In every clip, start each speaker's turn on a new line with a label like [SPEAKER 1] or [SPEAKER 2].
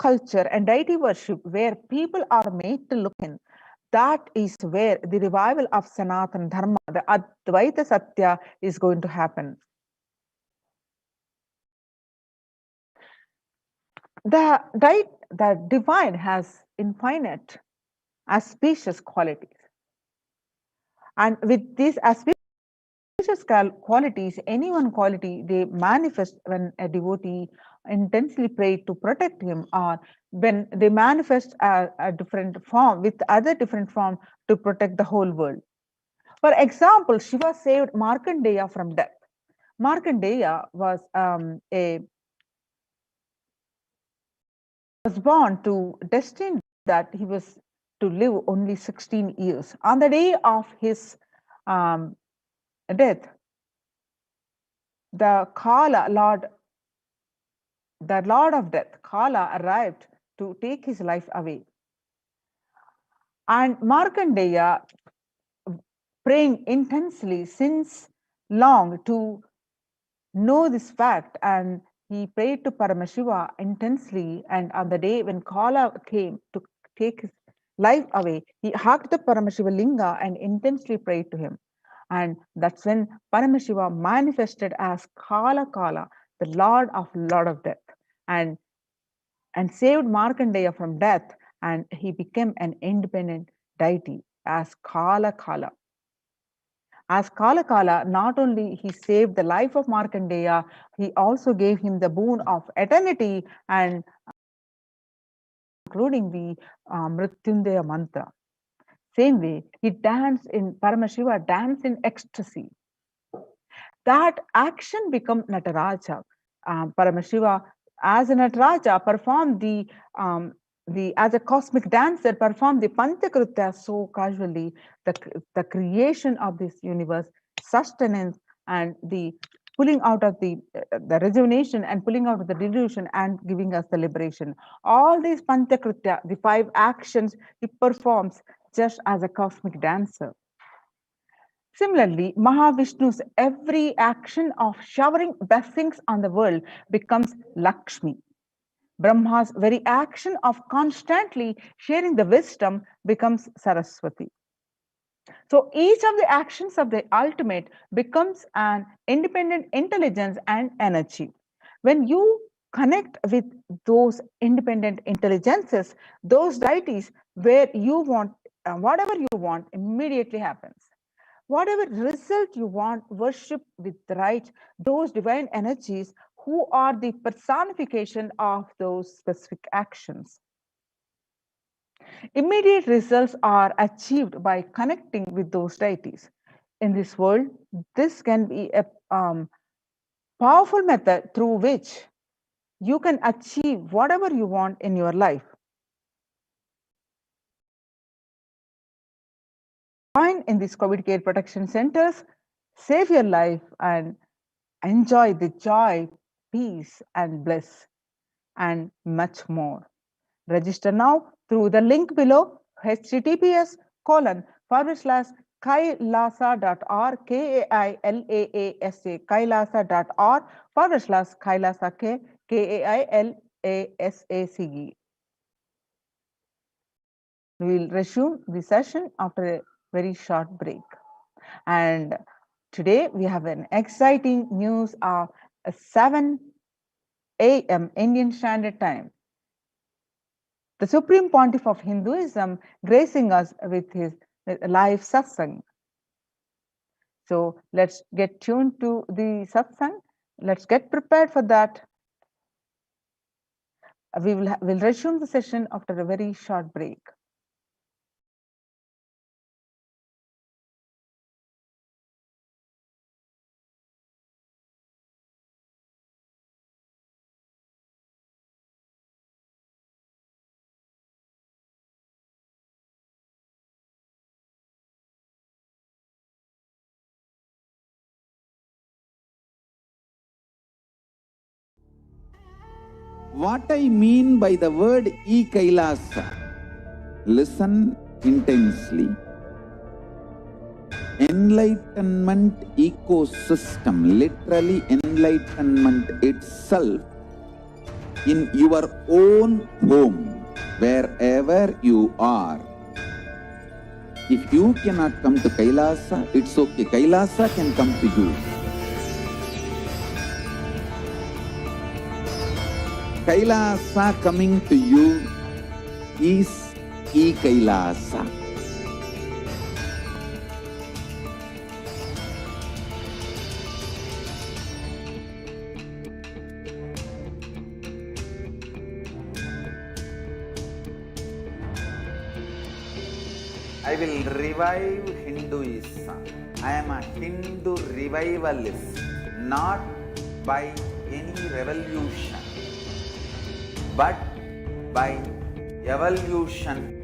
[SPEAKER 1] culture and deity worship where people are made to look in, that is where the revival of Sanatana Dharma, the Advaita Satya, is going to happen. The divine has infinite, auspicious qualities. And with these auspicious qualities, any one quality, they manifest when a devotee intensely prays to protect him, or when they manifest a different form with other different form to protect the whole world. For example, Shiva saved Markandeya from death. Markandeya was born to destined that he was to live only 16 years. On the day of his death, the Lord of Death, Kala, arrived to take his life away. And Markandeya, praying intensely since long to know this fact, and he prayed to Paramashiva intensely, and on the day when Kala came to take his life away, he hugged the Paramashiva Linga and intensely prayed to him. And that's when Paramashiva manifested as Kala, the Lord of Death, and saved Markandeya from death, and he became an independent deity as Kala. As Kala, not only he saved the life of Markandeya, he also gave him the boon of eternity, and including the Mrityunjaya mantra. Same way, Paramashiva danced in ecstasy. That action became Nataraja. Paramashiva, as a Nataraja, performed as a cosmic dancer, performed the Panchakritya so casually, the creation of this universe, sustenance, and the pulling out of the rejuvenation, and pulling out of the delusion, and giving us the liberation. All these Panchakritya, the 5 actions, he performs just as a cosmic dancer. Similarly, Mahavishnu's every action of showering blessings on the world becomes Lakshmi. Brahma's very action of constantly sharing the wisdom becomes Saraswati. So each of the actions of the ultimate becomes an independent intelligence and energy. When you connect with those independent intelligences, those deities, where you want, whatever you want immediately happens. Whatever result you want, worship with right those divine energies who are the personification of those specific actions. Immediate results are achieved by connecting with those deities. In this world, this can be a powerful method through which you can achieve whatever you want in your life. Join in these COVID care protection centers, save your life, and enjoy the joy, peace, and bliss, and much more. Register now through the link below, https://kailasa.org, kailasa.org/kailasa, KAILASACE. We will resume the session after a very short break. And today we have an exciting news of 7 a.m. Indian Standard Time. The Supreme Pontiff of Hinduism gracing us with his live satsang. So let's get tuned to the satsang. Let's get prepared for that. We'll resume the session after a very short break.
[SPEAKER 2] What I mean by the word e-Kailasa, listen intensely. Enlightenment ecosystem, literally enlightenment itself, in your own home, wherever you are. If you cannot come to Kailasa, it's okay. Kailasa can come to you. Kailasa coming to you is E-Kailasa. I will revive Hinduism. I am a Hindu revivalist, not by any revolution, but by evolution.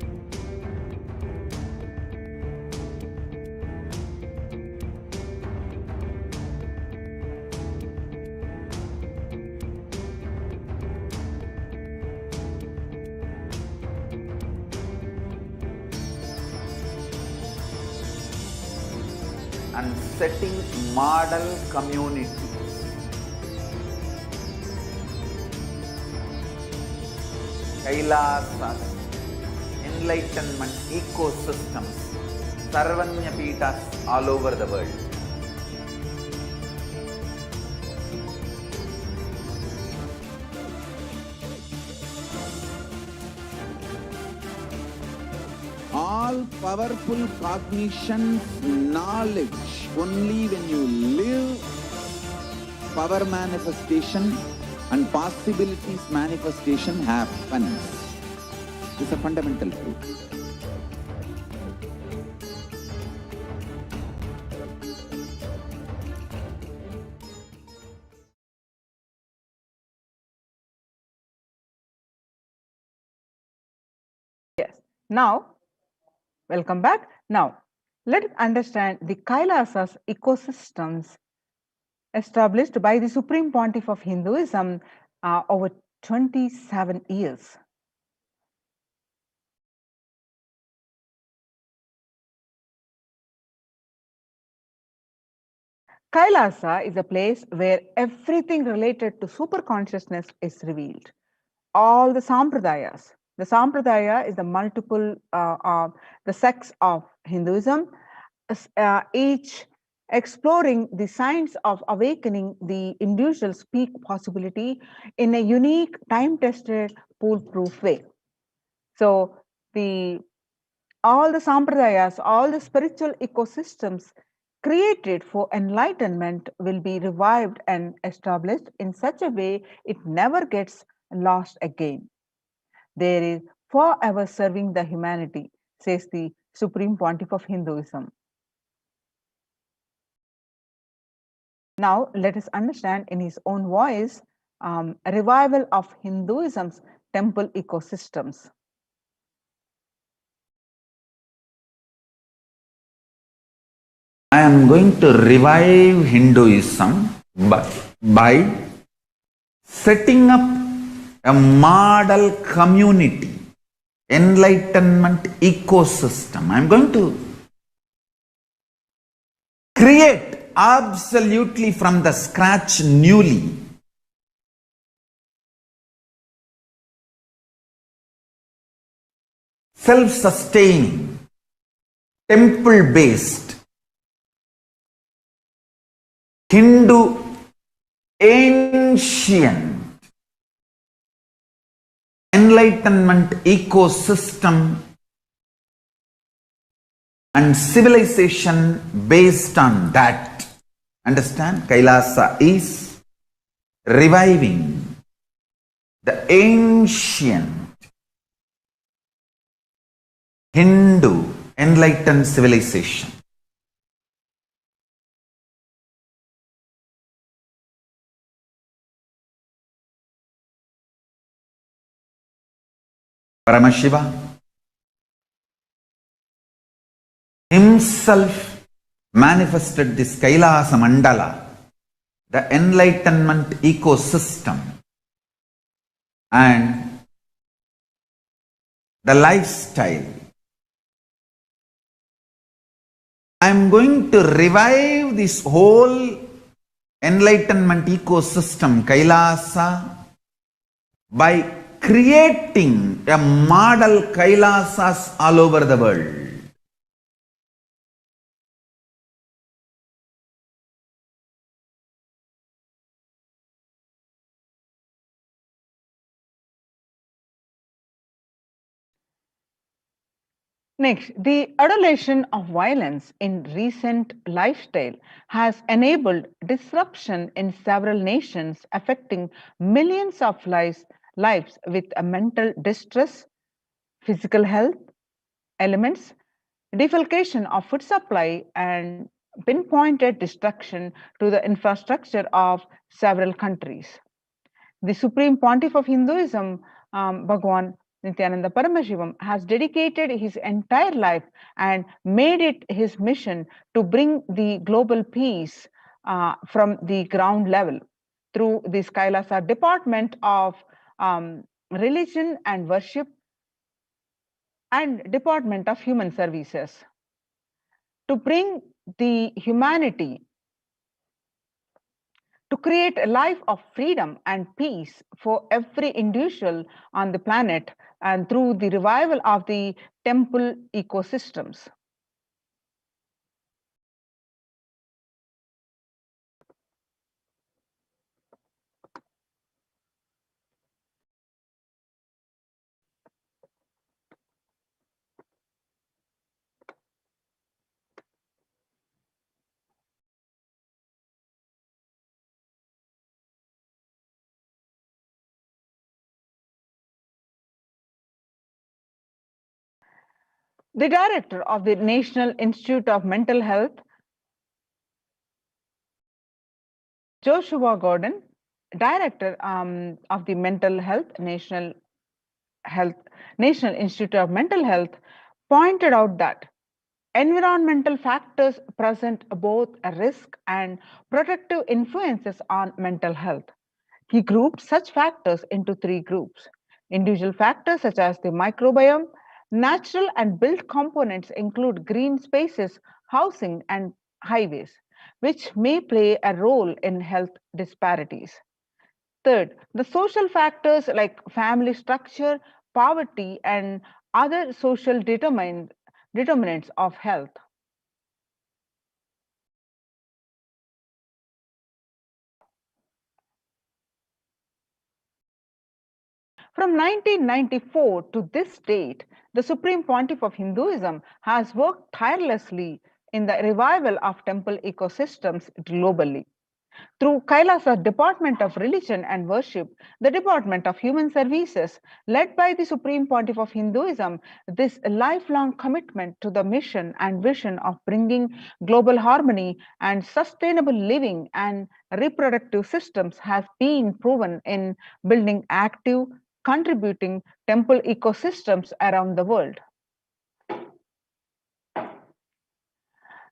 [SPEAKER 2] And setting model communities. Kailasas, enlightenment ecosystems, Sarvanya Pitas all over the world. All powerful cognition, knowledge, only when you live, power manifestation and possibilities manifestation happens. This is a fundamental truth.
[SPEAKER 1] Yes. Now, welcome back. Now, let us understand the Kailasas ecosystems established by the Supreme Pontiff of Hinduism over 27 years. Kailasa is a place where everything related to superconsciousness is revealed. All the sampradayas. The sampradaya is the multiple, the sects of Hinduism, each exploring the science of awakening the individual's peak possibility in a unique, time-tested, foolproof way. So all the sampradayas, all the spiritual ecosystems created for enlightenment will be revived and established in such a way it never gets lost again. There is forever serving the humanity, says the Supreme Pontiff of Hinduism. Now, let us understand in his own voice a revival of Hinduism's temple ecosystems.
[SPEAKER 2] I am going to revive Hinduism by setting up a model community, enlightenment ecosystem. I am going to create absolutely from the scratch newly. Self-sustaining, temple-based, Hindu ancient enlightenment ecosystem and civilization based on that. Understand? Kailasa is reviving the ancient Hindu enlightened civilization. Paramashiva himself manifested this Kailasa Mandala, the enlightenment ecosystem, and the lifestyle. I am going to revive this whole enlightenment ecosystem, Kailasa, by creating a model Kailasas all over the world.
[SPEAKER 1] Next, the adulation of violence in recent lifestyle has enabled disruption in several nations, affecting millions of lives with a mental distress, physical health elements, defalcation of food supply, and pinpointed destruction to the infrastructure of several countries. The Supreme Pontiff of Hinduism, Bhagwan Nityananda Paramashivam, has dedicated his entire life and made it his mission to bring the global peace from the ground level through the Kailasa Department of Religion and Worship and Department of Human Services to bring the humanity to create a life of freedom and peace for every individual on the planet and through the revival of the temple ecosystems. The director of the National Institute of Mental Health, Joshua Gordon, director of the National Institute of Mental Health, pointed out that environmental factors present both a risk and protective influences on mental health. He grouped such factors into three groups. Individual factors such as the microbiome, natural and built components include green spaces, housing, and highways, which may play a role in health disparities. Third, the social factors like family structure, poverty, and other social determinants of health. From 1994 to this date, the Supreme Pontiff of Hinduism has worked tirelessly in the revival of temple ecosystems globally. Through Kailasa Department of Religion and Worship, the Department of Human Services, led by the Supreme Pontiff of Hinduism, this lifelong commitment to the mission and vision of bringing global harmony and sustainable living and reproductive systems has been proven in building active, contributing temple ecosystems around the world.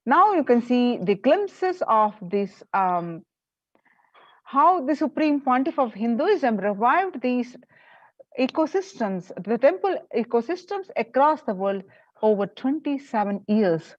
[SPEAKER 1] Now you can see the glimpses of this how the Supreme Pontiff of Hinduism revived these ecosystems, the temple ecosystems across the world over 27 years.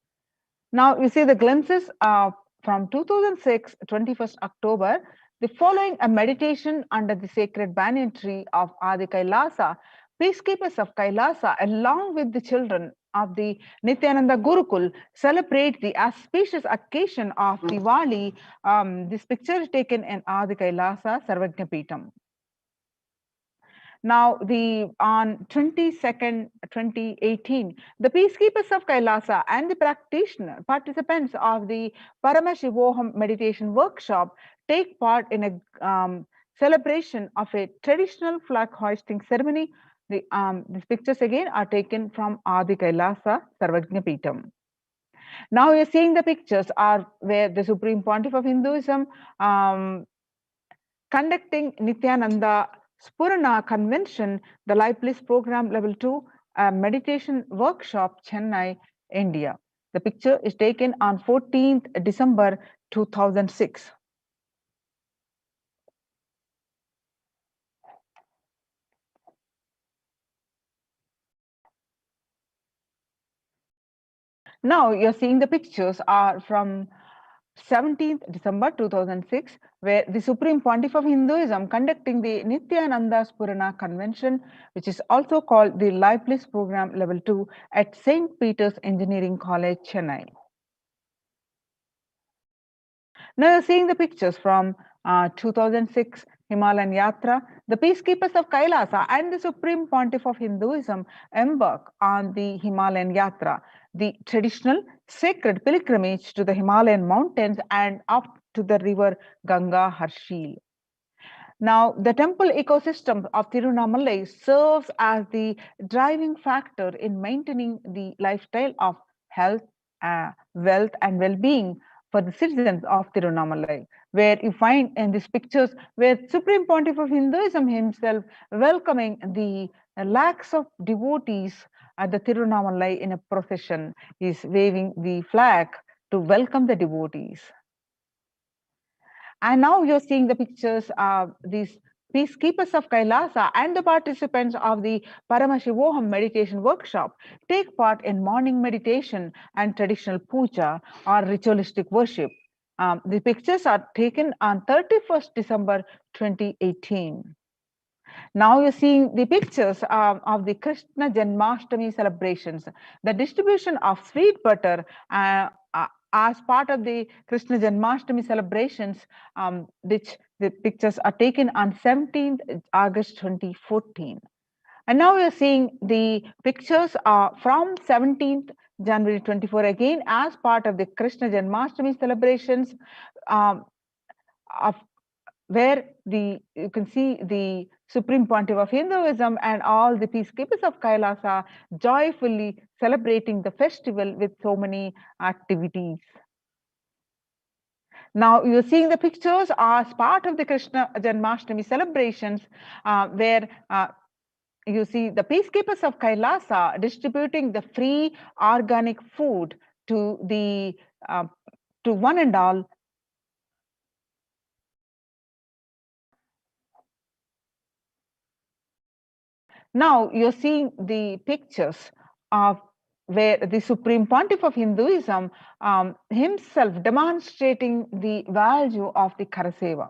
[SPEAKER 1] Now you see the glimpses from 2006, 21st October, the following a meditation under the sacred banyan tree of Adi Kailasa, peacekeepers of Kailasa, along with the children of the Nityananda Gurukul, celebrate the auspicious occasion of Diwali. This picture is taken in Adi Kailasa, Sarvajna Peetam. Now, on 22nd, 2018, the peacekeepers of Kailasa and the participants of the Paramashivoham meditation workshop take part in a celebration of a traditional flag hoisting ceremony. These pictures again are taken from Adi Kailasa Sarvajna Peetam. Now you're seeing the pictures are where the Supreme Pontiff of Hinduism conducting Nityananda Spurana Convention, the Life Bliss Program Level 2, a meditation workshop, Chennai, India. The picture is taken on 14th December 2006. Now you're seeing the pictures are from 17th December 2006, where the Supreme Pontiff of Hinduism conducting the Nityananda Spurana Convention, which is also called the Life Bliss Program Level 2 at St. Peter's Engineering College, Chennai. Now you're seeing the pictures from 2006 Himalayan Yatra. The peacekeepers of Kailasa and the Supreme Pontiff of Hinduism embark on the Himalayan Yatra, the traditional sacred pilgrimage to the Himalayan mountains and up to the river Ganga Harshil. Now, the temple ecosystem of Tirunamalai serves as the driving factor in maintaining the lifestyle of health, wealth, and well-being for the citizens of Tirunamalai, where you find in these pictures where Supreme Pontiff of Hinduism himself welcoming the lakhs of devotees at the Tirunamalai in a procession. He is waving the flag to welcome the devotees. And now you're seeing the pictures of these peacekeepers of Kailasa and the participants of the Paramashivoham meditation workshop take part in morning meditation and traditional puja or ritualistic worship. The pictures are taken on 31st December 2018. Now you're seeing the pictures of the Krishna Janmashtami celebrations, the distribution of sweet butter as part of the Krishna Janmashtami celebrations, which the pictures are taken on 17th August 2014. And now we're seeing the pictures from 17th January 24 again as part of the Krishna Janmashtami celebrations, of where you can see the Supreme Pontiff of Hinduism and all the peacekeepers of Kailasa joyfully celebrating the festival with so many activities. Now you're seeing the pictures as part of the Krishna Janmashtami celebrations, where you see the peacekeepers of Kailasa distributing the free organic food to the to one and all. Now you're seeing the pictures of where the Supreme Pontiff of Hinduism himself demonstrating the value of the Karaseva.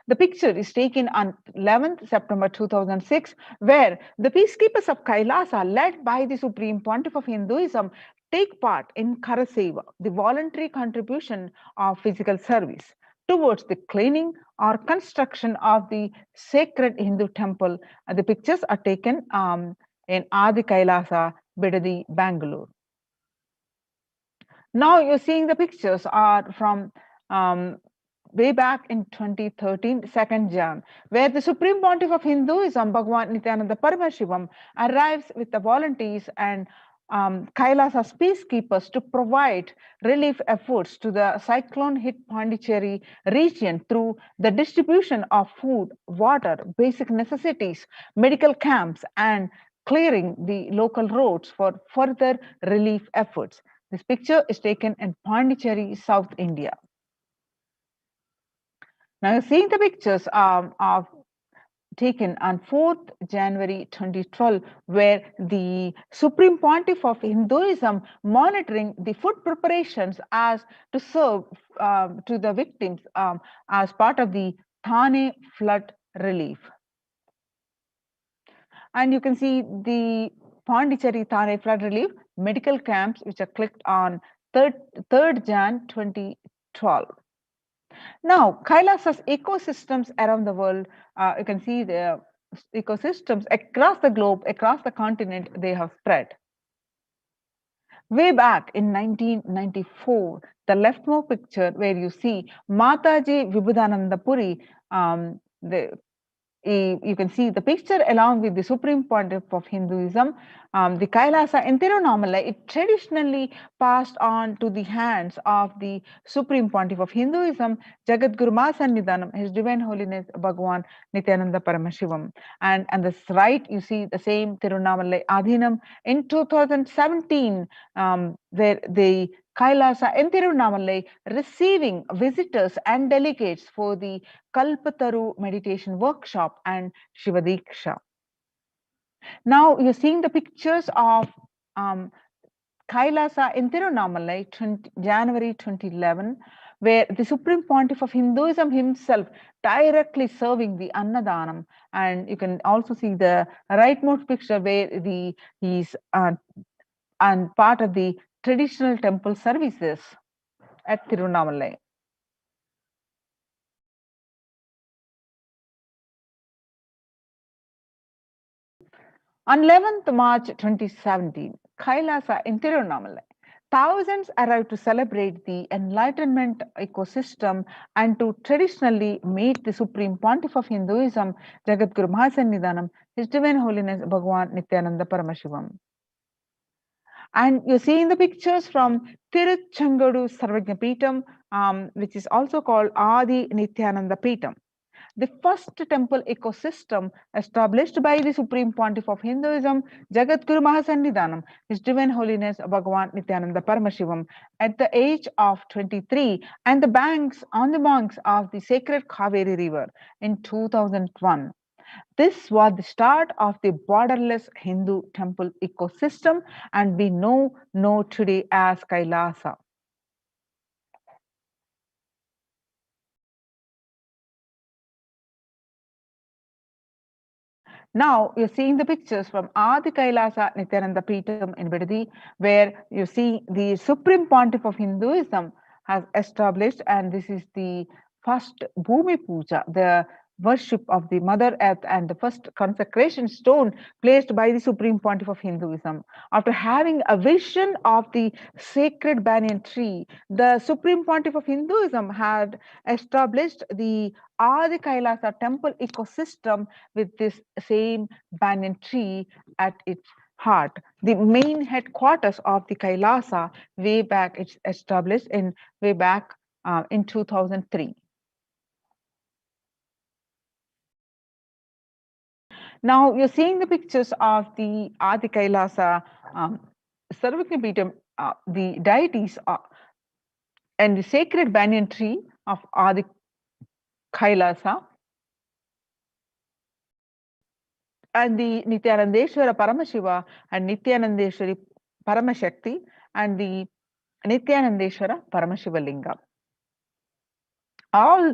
[SPEAKER 1] The picture is taken on 11th September 2006, where the peacekeepers of Kailasa, led by the Supreme Pontiff of Hinduism, take part in Karaseva, the voluntary contribution of physical service towards the cleaning or construction of the sacred Hindu temple. The pictures are taken in Adi Kailasa, Bidadi, Bangalore. Now you're seeing the pictures are from way back in 2013, 2nd Jan, where the Supreme Pontiff of Hinduism, Bhagavan Nityananda Paramashivam, arrives with the volunteers and Kailasa's peacekeepers to provide relief efforts to the cyclone-hit Pondicherry region through the distribution of food, water, basic necessities, medical camps, and clearing the local roads for further relief efforts. This picture is taken in Pondicherry, South India. Now, you're seeing the pictures of taken on 4th January 2012, where the Supreme Pontiff of Hinduism monitoring the food preparations as to serve to the victims as part of the Thane flood relief. And you can see the Pondicherry Thane flood relief medical camps, which are clicked on 3rd Jan 2012. Now, Kailasa's ecosystems around the world, you can see the ecosystems across the globe, across the continent, they have spread. Way back in 1994, the leftmost picture where you see Mataji Vibhudananda Puri, you can see the picture along with the Supreme Pontiff of Hinduism, the Kailasa in Tirunamalai, it traditionally passed on to the hands of the Supreme Pontiff of Hinduism, Jagadguru Masannidhanam, His Divine Holiness Bhagavan Nityananda Paramashivam. And on this right, you see the same Tirunamalai Adhinam in 2017, where the Kailasa in Tirunamalai receiving visitors and delegates for the Kalpataru meditation workshop and Shivadiksha. Now you're seeing the pictures of Kailasa in Tirunamalai, January 2011, where the Supreme Pontiff of Hinduism himself directly serving the Annadanam. And you can also see the rightmost picture where he's and part of the traditional temple services at Tirunamalai. On 11th March 2017, Kailasa in Tirunamalai, thousands arrived to celebrate the enlightenment ecosystem and to traditionally meet the Supreme Pontiff of Hinduism, Jagadguru Mahasannidhanam, His Divine Holiness Bhagavan Nityananda Paramashivam. And you see in the pictures from Tiruchangadu Sarvajna Peetam, which is also called Adi Nityananda Peetam, the first temple ecosystem established by the Supreme Pontiff of Hinduism, Jagadguru Mahasannidhanam, His Divine Holiness Bhagavan Nityananda Paramashivam, at the age of 23, and on the banks of the sacred Kaveri River in 2001. This was the start of the borderless Hindu temple ecosystem, and we know today as Kailasa. Now you're seeing the pictures from Adi Kailasa Nityananda Peetam in Bidadi, where you see the Supreme Pontiff of Hinduism has established, and this is the first Bhumi Puja, the worship of the Mother Earth, and the first consecration stone placed by the Supreme Pontiff of Hinduism. After having a vision of the sacred banyan tree, the Supreme Pontiff of Hinduism had established the Adi Kailasa temple ecosystem with this same banyan tree at its heart. The main headquarters of the Kailasa way back, it's established in 2003. Now you're seeing the pictures of the Adi Kailasa Sarvajna Peetam, the deities and the sacred banyan tree of Adi Kailasa, and the Nityanandeshwara Paramashiva and Nityanandeshwari Paramashakti and the Nityanandeshwara Paramashiva Linga. All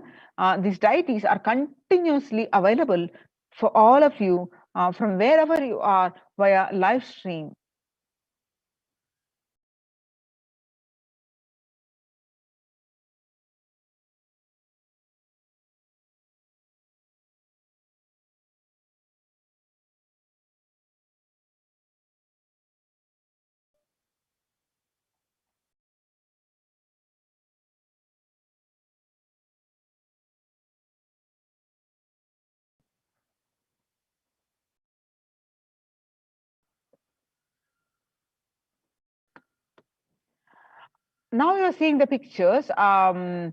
[SPEAKER 1] these deities are continuously available for all of you from wherever you are via live stream. Now you're seeing the pictures are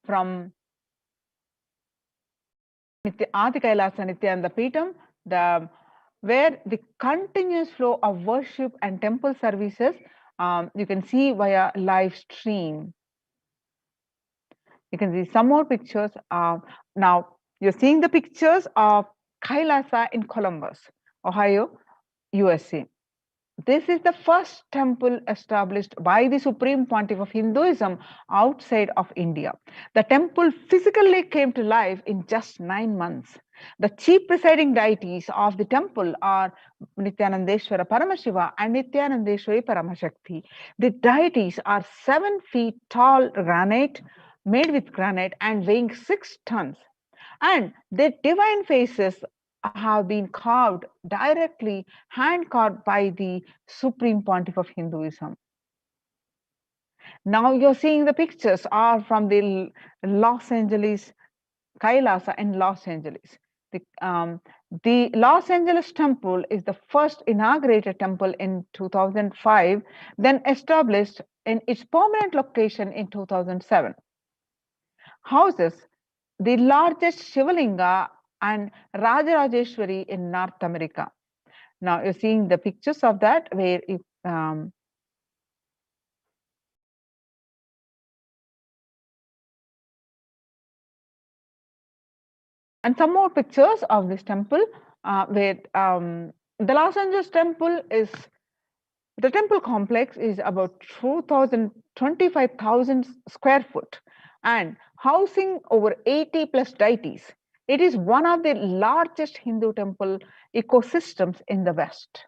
[SPEAKER 1] from Adi Kailasa Nityananda Peetam, where the continuous flow of worship and temple services you can see via live stream. You can see some more pictures. Now you're seeing the pictures of Kailasa in Columbus, Ohio, USA. This is the first temple established by the Supreme Pontiff of Hinduism outside of India. The temple physically came to life in just 9 months. The chief presiding deities of the temple are Nityanandeshwara Paramashiva and Nityanandeshwari Paramashakti. The deities are 7 feet tall granite, made with granite and weighing 6 tons. And their divine faces have been carved directly, hand carved by the Supreme Pontiff of Hinduism. Now you're seeing the pictures are from the Los Angeles Kailasa in Los Angeles. The Los Angeles temple is the first inaugurated temple in 2005, then established in its permanent location in 2007. Houses the largest Shivalinga and Rajarajeshwari in North America. Now you're seeing the pictures of that where if and some more pictures of this temple where the Los Angeles temple is, the temple complex is about 2,000 25,000 square foot and housing over 80 plus deities. It is one of the largest Hindu temple ecosystems in the West.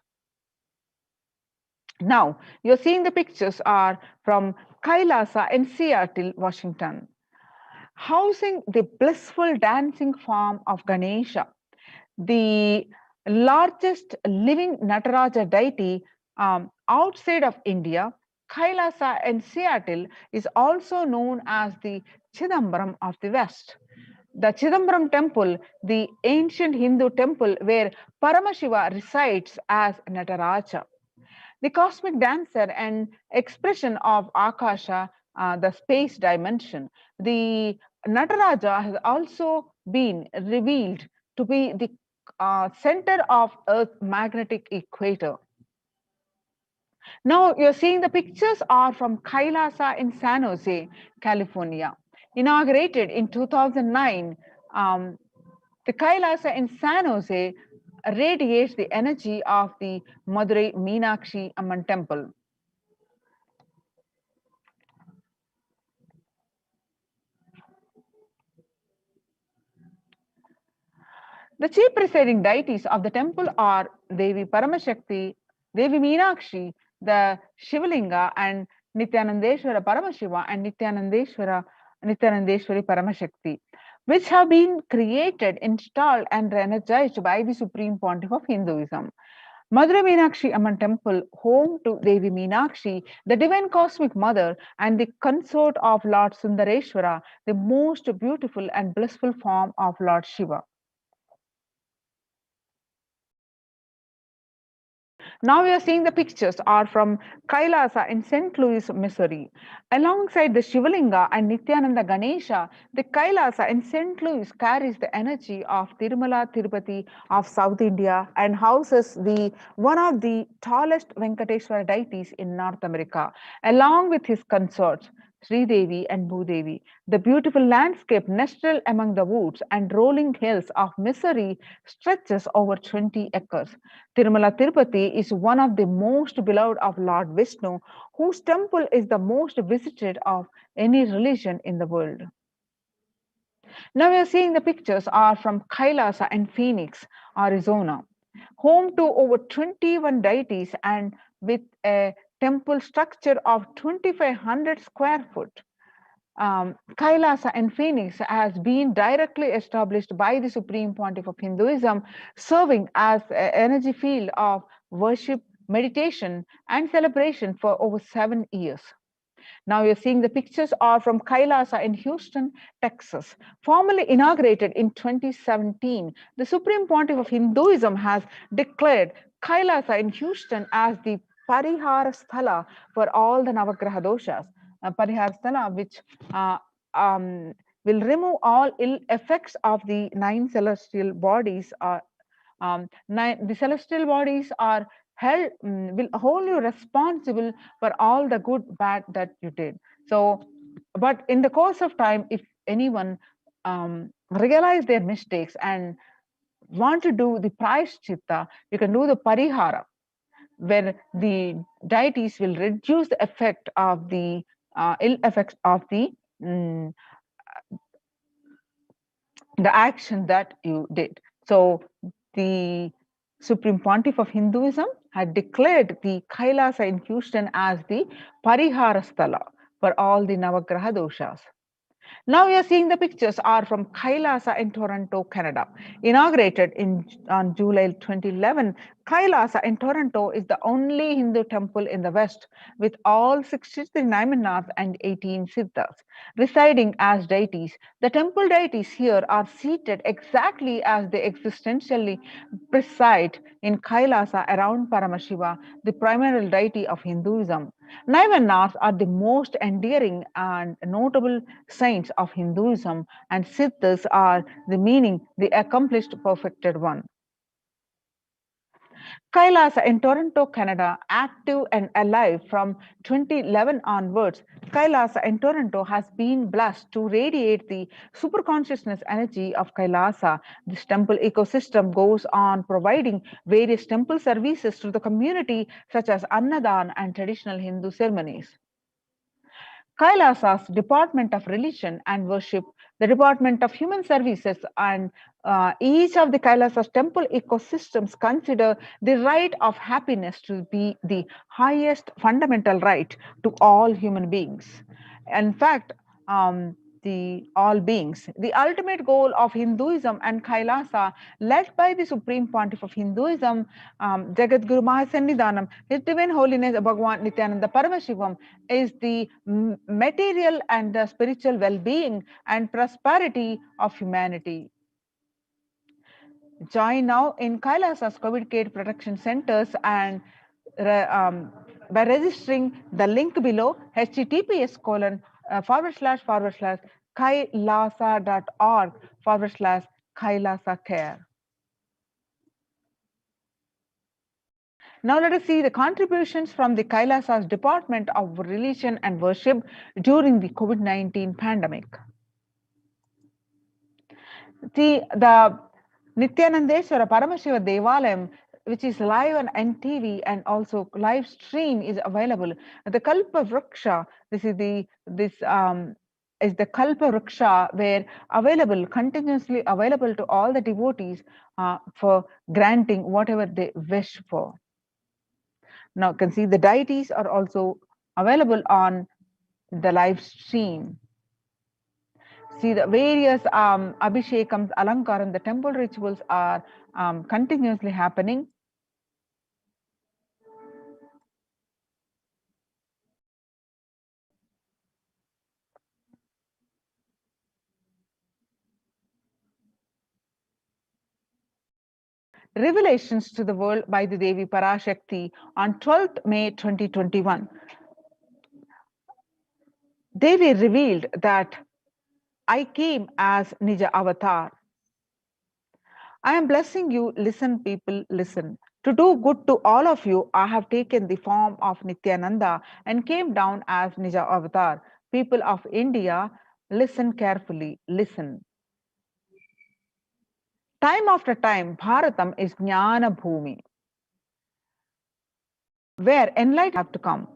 [SPEAKER 1] Now, you're seeing the pictures are from Kailasa in Seattle, Washington, housing the blissful dancing form of Ganesha, the largest living Nataraja deity outside of India. Kailasa in Seattle is also known as the Chidambaram of the West. The Chidambaram temple, the ancient Hindu temple where Paramashiva resides as Nataraja, the cosmic dancer and expression of Akasha, the space dimension. The Nataraja has also been revealed to be the center of Earth's magnetic equator. Now you're seeing the pictures are from Kailasa in San Jose, California. Inaugurated in 2009, the Kailasa in San Jose radiates the energy of the Madurai Meenakshi Amman temple. The chief presiding deities of the temple are Devi Paramashakti, Devi Meenakshi, the Shivalinga, and Nityanandeshwara Paramashiva and Nityanandeshwari Paramashakti, which have been created, installed, and energized by the Supreme Pontiff of Hinduism. Madurai Meenakshi Amman Temple, home to Devi Meenakshi, the divine cosmic mother and the consort of Lord Sundareshwara, the most beautiful and blissful form of Lord Shiva. Now we are seeing the pictures are from Kailasa in St. Louis, Missouri. Alongside the Shivalinga and Nityananda Ganesha, the Kailasa in St. Louis carries the energy of Tirumala Tirupati of South India and houses one of the tallest Venkateshwara deities in North America, along with his consorts, Sri Devi and Bhudevi. The beautiful landscape nestled among the woods and rolling hills of Missouri stretches over 20 acres. Tirumala Tirupati is one of the most beloved of Lord Vishnu, whose temple is the most visited of any religion in the world. Now we are seeing the pictures are from Kailasa in Phoenix, Arizona, home to over 21 deities and with a temple structure of 2,500 square foot. Kailasa in Phoenix has been directly established by the Supreme Pontiff of Hinduism, serving as an energy field of worship, meditation, and celebration for over 7 years. Now you're seeing the pictures are from Kailasa in Houston, Texas. Formally inaugurated in 2017, the Supreme Pontiff of Hinduism has declared Kailasa in Houston as the Parihara Sthala for all the Navagraha doshas. Parihara Sthala, which will remove all ill effects of the 9 celestial bodies. The celestial bodies are will hold you responsible for all the good bad that you did. So but in the course of time, if anyone realize their mistakes and want to do the prayashchitta, you can do the parihara, where the deities will reduce the effect of the ill effects of the action that you did. So the Supreme Pontiff of Hinduism had declared the Kailasa in Houston as the Parihara Sthala for all the Navagraha doshas. Now we are seeing the pictures are from Kailasa in Toronto, Canada. Inaugurated on July 2011, Kailasa in Toronto is the only Hindu temple in the West with all 63 Naimanas and 18 Siddhas residing as deities. The temple deities here are seated exactly as they existentially preside in Kailasa around Paramashiva, the primary deity of Hinduism. Naimanas are the most endearing and notable saints of Hinduism, and Siddhas are the meaning the accomplished perfected one. Kailasa in Toronto, Canada, active and alive from 2011 onwards, Kailasa in Toronto has been blessed to radiate the superconsciousness energy of Kailasa. This temple ecosystem goes on providing various temple services to the community, such as Annadan and traditional Hindu ceremonies. Kailasa's Department of Religion and Worship, the Department of Human Services, and each of the Kailasa's temple ecosystems consider the right of happiness to be the highest fundamental right to all human beings. In fact, the all beings. The ultimate goal of Hinduism and Kailasa, led by the Supreme Pontiff of Hinduism, Jagadguru Mahasannidhanam, His Divine Holiness Bhagavan Nityananda Paramashivam, is the material and the spiritual well-being and prosperity of humanity. Join now in Kailasa's COVID care protection centers and by registering the link below https://kailasa.org/Kailasa care. Now let us see the contributions from the Kailasa's Department of Religion and Worship during the COVID-19 pandemic. The Nityanandeswara Paramashiva Devalayam, which is live on NTV and also live stream, is available. The Kalpa Vriksha, this is the Kalpa Vriksha, where continuously available to all the devotees for granting whatever they wish for. Now you can see the deities are also available on the live stream. See the various abhishekams, alankaram, the temple rituals are continuously happening. Revelations to the world by the Devi Parashakti on 12th May 2021. Devi revealed that I came as Nija Avatar. I am blessing you, listen people, listen. To do good to all of you, I have taken the form of Nityananda and came down as Nija Avatar. People of India, listen carefully, listen. Time after time, Bharatam is Jnana Bhumi, where enlightenment have to come.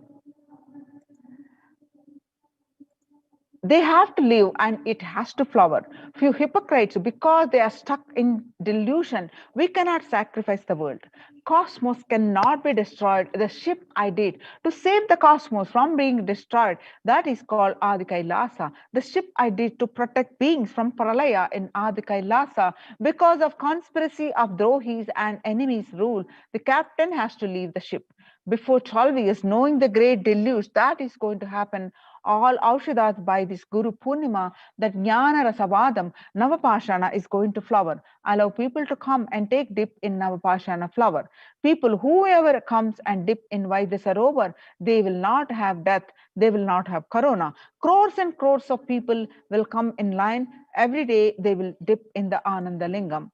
[SPEAKER 1] They have to live and it has to flower. Few hypocrites, because they are stuck in delusion, we cannot sacrifice the world. Cosmos cannot be destroyed. The ship I did to save the cosmos from being destroyed, that is called Adi Kailasa. The ship I did to protect beings from Pralaya in Adi Kailasa. Because of conspiracy of Drohis and enemies' rule, the captain has to leave the ship. Before 12 years, knowing the great deluge that is going to happen, all Aushadas by this Guru Purnima, that Jnana Rasavadam, Navapashana is going to flower. Allow people to come and take dip in Navapashana flower. People, whoever comes and dip in Vaidyasarovar, they will not have death, they will not have corona. Crores and crores of people will come in line. Every day they will dip in the Ananda Lingam.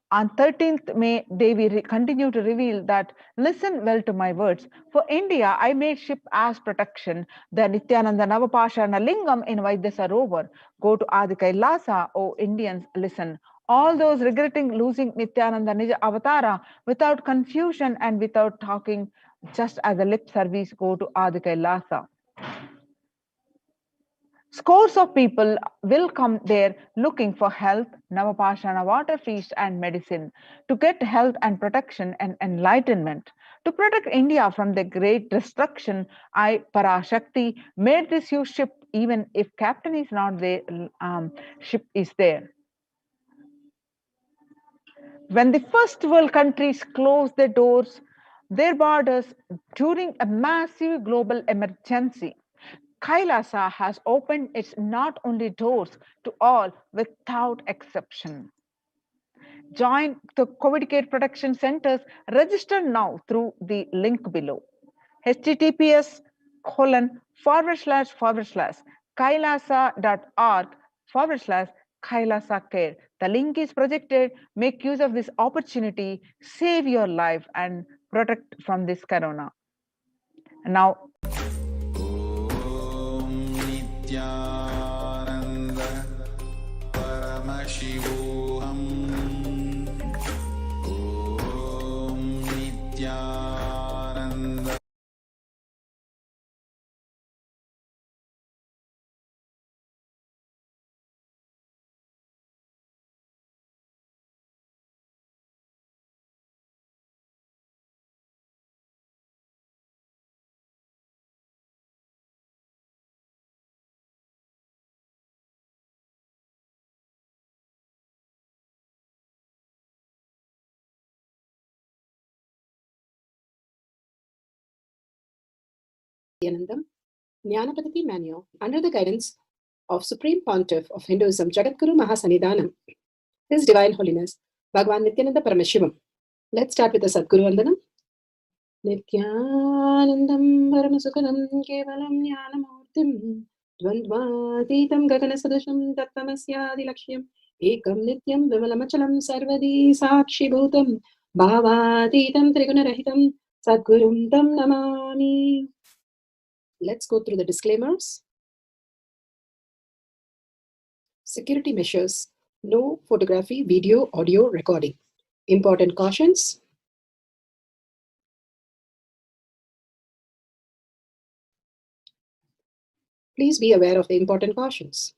[SPEAKER 1] On 13th May, Devi continue to reveal that, listen well to my words. For India, I made ship as protection, the Nityananda Navapashana Lingam in Vaidyasarovar. Go to Adi Kailasa, O Indians, listen. All those regretting losing Nityananda Nija Avatara, without confusion and without talking, just as a lip service, go to Adi Kailasa. Scores of people will come there looking for health, Navapashana water feast and medicine, to get health and protection and enlightenment. To protect India from the great destruction, I, Parashakti, made this huge ship. Even if captain is not there, ship is there. When the first world countries closed their doors, their borders during a massive global emergency, Kailasa has opened its not only doors to all without exception. Join the COVID care protection centers. Register now through the link below. https://kailasa.org/Kailasa care. The link is projected. Make use of this opportunity. Save your life and protect from this corona. Now,
[SPEAKER 3] Nityananda Paramashivoham Om Nityananda
[SPEAKER 4] Nityanandam, Jnanapadati Manual, under the guidance of Supreme Pontiff of Hinduism, Jagadguru Mahasannidhanam, His Divine Holiness, Bhagavan Nityananda Paramashivam. Let's start with the Sadguru Vandanam. Nityanandam Paramasukhanam Kevalam Jnanamurtim Dvandvatitam Gaganasadasham Tattvamasyaadilakshya Ekam Nityam Vimalamachalam Sarvadi Sakshi Bhutam Bhavatitam Trigunarahitam Sadgurum Tam Namami. Let's go through the disclaimers. Security measures. No photography, video, audio recording. Important cautions. Please be aware of the important cautions.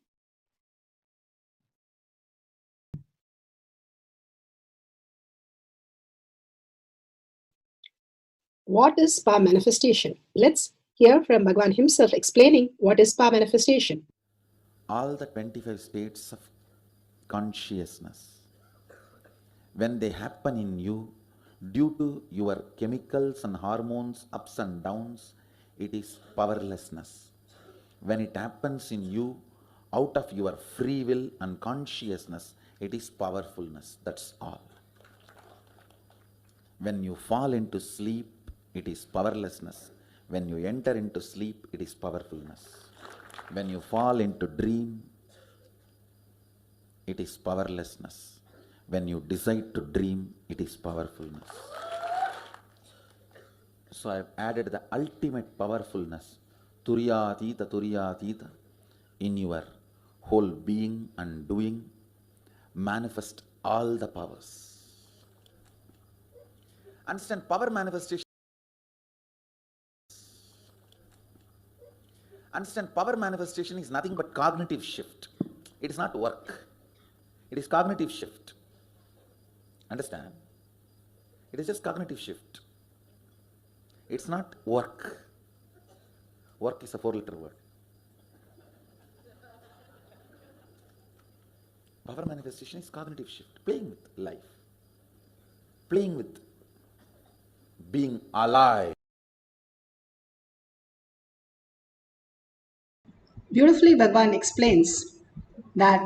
[SPEAKER 4] What is power manifestation? Let's hear from Bhagavan himself explaining what is power manifestation.
[SPEAKER 2] All the 25 states of consciousness, when they happen in you, due to your chemicals and hormones, ups and downs, it is powerlessness. When it happens in you, out of your free will and consciousness, it is powerfulness. That's all. When you fall into sleep, it is powerlessness. When you enter into sleep, it is powerfulness. When you fall into dream, it is powerlessness. When you decide to dream, it is powerfulness. So I have added the ultimate powerfulness, Turiyatita, in your whole being and doing. Manifest all the powers. Understand, power manifestation. Understand, power manifestation is nothing but cognitive shift. It is not work. It is cognitive shift. Understand? It is just cognitive shift. It's not work. Work is a 4-letter word. Power manifestation is cognitive shift. Playing with life. Playing with being alive.
[SPEAKER 4] Beautifully, Bhagavan explains that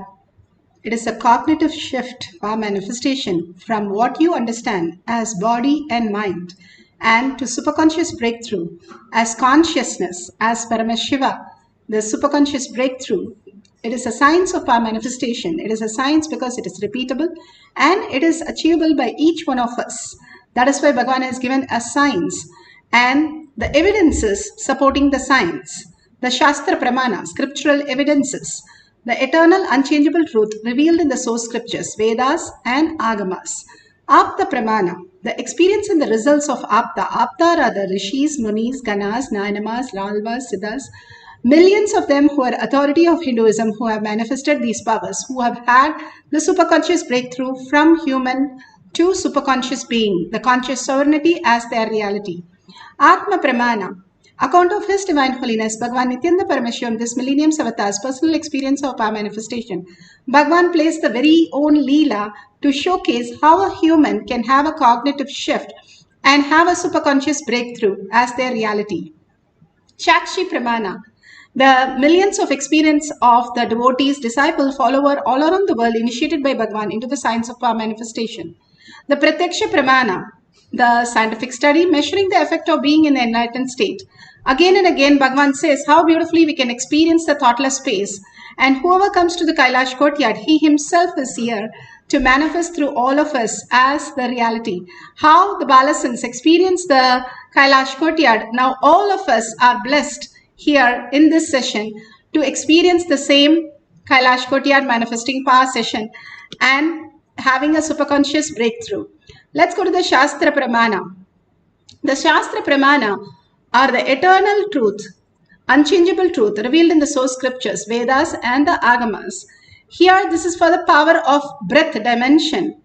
[SPEAKER 4] it is a cognitive shift or manifestation from what you understand as body and mind and to superconscious breakthrough as consciousness, as Paramashiva, the superconscious breakthrough. It is a science of our manifestation. It is a science because it is repeatable and it is achievable by each one of us. That is why Bhagavan has given us science and the evidences supporting the science. The Shastra Pramana, scriptural evidences, the eternal unchangeable truth revealed in the source scriptures, Vedas and Agamas. Apta Pramana, the experience and the results of Apta. Apta are the Rishis, Munis, Ganas, Nayamas, Ralvas, Siddhas, millions of them who are authority of Hinduism, who have manifested these powers, who have had the superconscious breakthrough from human to superconscious being, the conscious sovereignty as their reality. Atma Pramana, account of His Divine Holiness, Bhagavan Nityananda Paramashivam, this millennium's avatar's personal experience of our manifestation. Bhagavan plays the very own Leela to showcase how a human can have a cognitive shift and have a superconscious breakthrough as their reality. Shakshi Pramana, the millions of experience of the devotees, disciple, follower all around the world initiated by Bhagavan into the science of power manifestation. The Pratyaksha Pramana, the scientific study measuring the effect of being in the enlightened state. Again and again, Bhagavan says how beautifully we can experience the thoughtless space. And whoever comes to the Kailash courtyard, he himself is here to manifest through all of us as the reality. How the Balasans experience the Kailash courtyard. Now all of us are blessed here in this session to experience the same Kailash courtyard manifesting power session and having a superconscious breakthrough. Let's go to the Shastra Pramana. The Shastra Pramana are the eternal truth, unchangeable truth revealed in the source scriptures, Vedas and the Agamas. Here, this is for the power of breath dimension.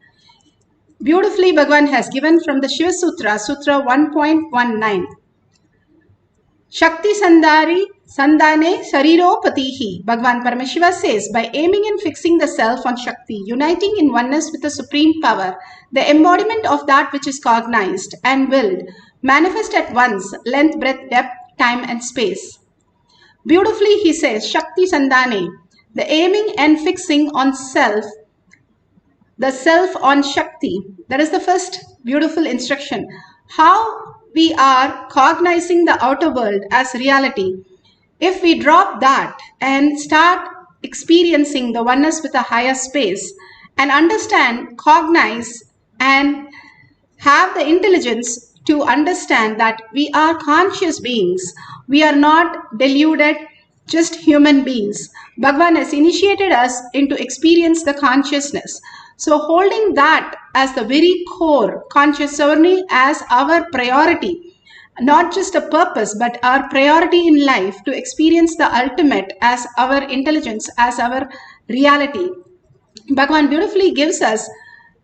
[SPEAKER 4] Beautifully, Bhagavan has given from the Shiva Sutra, Sutra 1.19. Shakti Sandari Sandane Sariropatihi. Bhagavan Paramashiva says, by aiming and fixing the self on Shakti, uniting in oneness with the supreme power, the embodiment of that which is cognized and willed, manifest at once length, breadth, depth, time and space. Beautifully, he says, Shakti Sandhane, the aiming and fixing on self, the self on Shakti. That is the first beautiful instruction. How we are cognizing the outer world as reality. If we drop that and start experiencing the oneness with a higher space and understand, cognize, and have the intelligence to understand that we are conscious beings, we are not deluded, just human beings. Bhagavan has initiated us into experience the consciousness. So holding that as the very core, conscious sovereignty as our priority, not just a purpose, but our priority in life to experience the ultimate as our intelligence, as our reality. Bhagavan beautifully gives us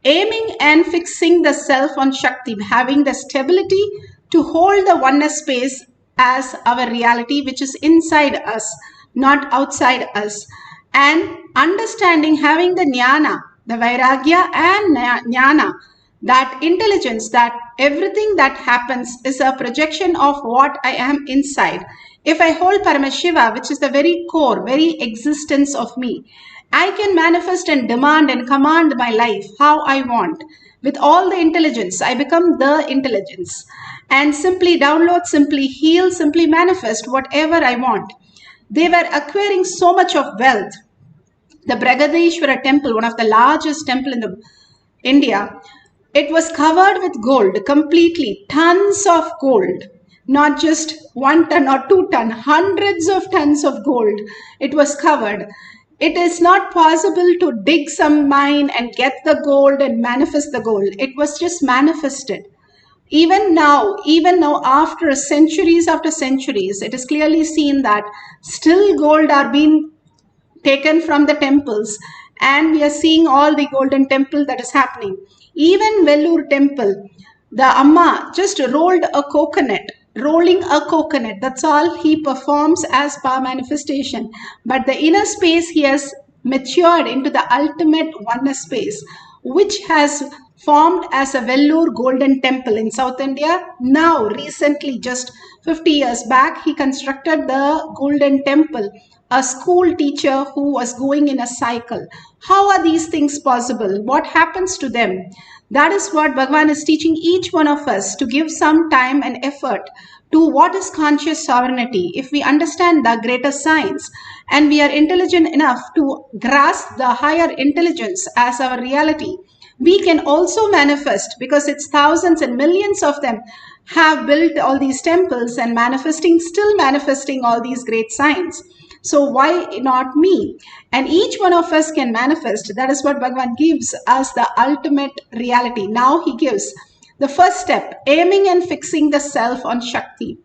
[SPEAKER 4] aiming and fixing the self on Shakti, having the stability to hold the oneness space as our reality, which is inside us, not outside us. And understanding, having the jnana, the vairagya and jnana, that intelligence, that everything that happens is a projection of what I am inside. If I hold Paramashiva, which is the very core, very existence of me, I can manifest and demand and command my life how I want. With all the intelligence, I become the intelligence. And simply download, simply heal, simply manifest whatever I want. They were acquiring so much of wealth. The Bragadeshwara temple, one of the largest temple in India, it was covered with gold, completely, tons of gold. Not just 1 ton or 2 ton, hundreds of tons of gold. It was covered. It is not possible to dig some mine and get the gold and manifest the gold. It was just manifested. Even now after centuries, it is clearly seen that still gold are being taken from the temples, and we are seeing all the golden temple that is happening. Even Vellore temple, the Amma just rolling a coconut, that's all he performs as power manifestation. But the inner space, he has matured into the ultimate oneness space, which has formed as a Vellore golden temple in South India. Now, recently, just 50 years back, he constructed the golden temple. A school teacher who was going in a cycle. How are these things possible? What happens to them? That is what Bhagavan is teaching each one of us, to give some time and effort to what is conscious sovereignty. If we understand the greater science and we are intelligent enough to grasp the higher intelligence as our reality, we can also manifest, because it's thousands and millions of them have built all these temples and still manifesting all these great signs. So why not me? And each one of us can manifest. That is what Bhagavan gives us, the ultimate reality. Now he gives the first step, aiming and fixing the self on Shakti.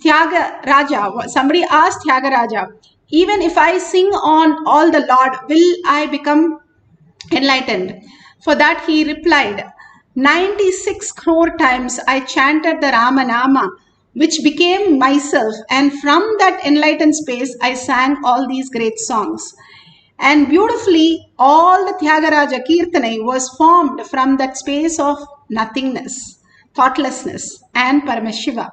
[SPEAKER 4] Tyaga Raja, somebody asked Tyaga Raja, even if I sing on all the Lord, will I become enlightened? For that he replied, 96 crore times I chanted the Ramanama, which became myself, and from that enlightened space I sang all these great songs. And beautifully, all the Tyagaraja Kirtane was formed from that space of nothingness, thoughtlessness, and Paramashiva.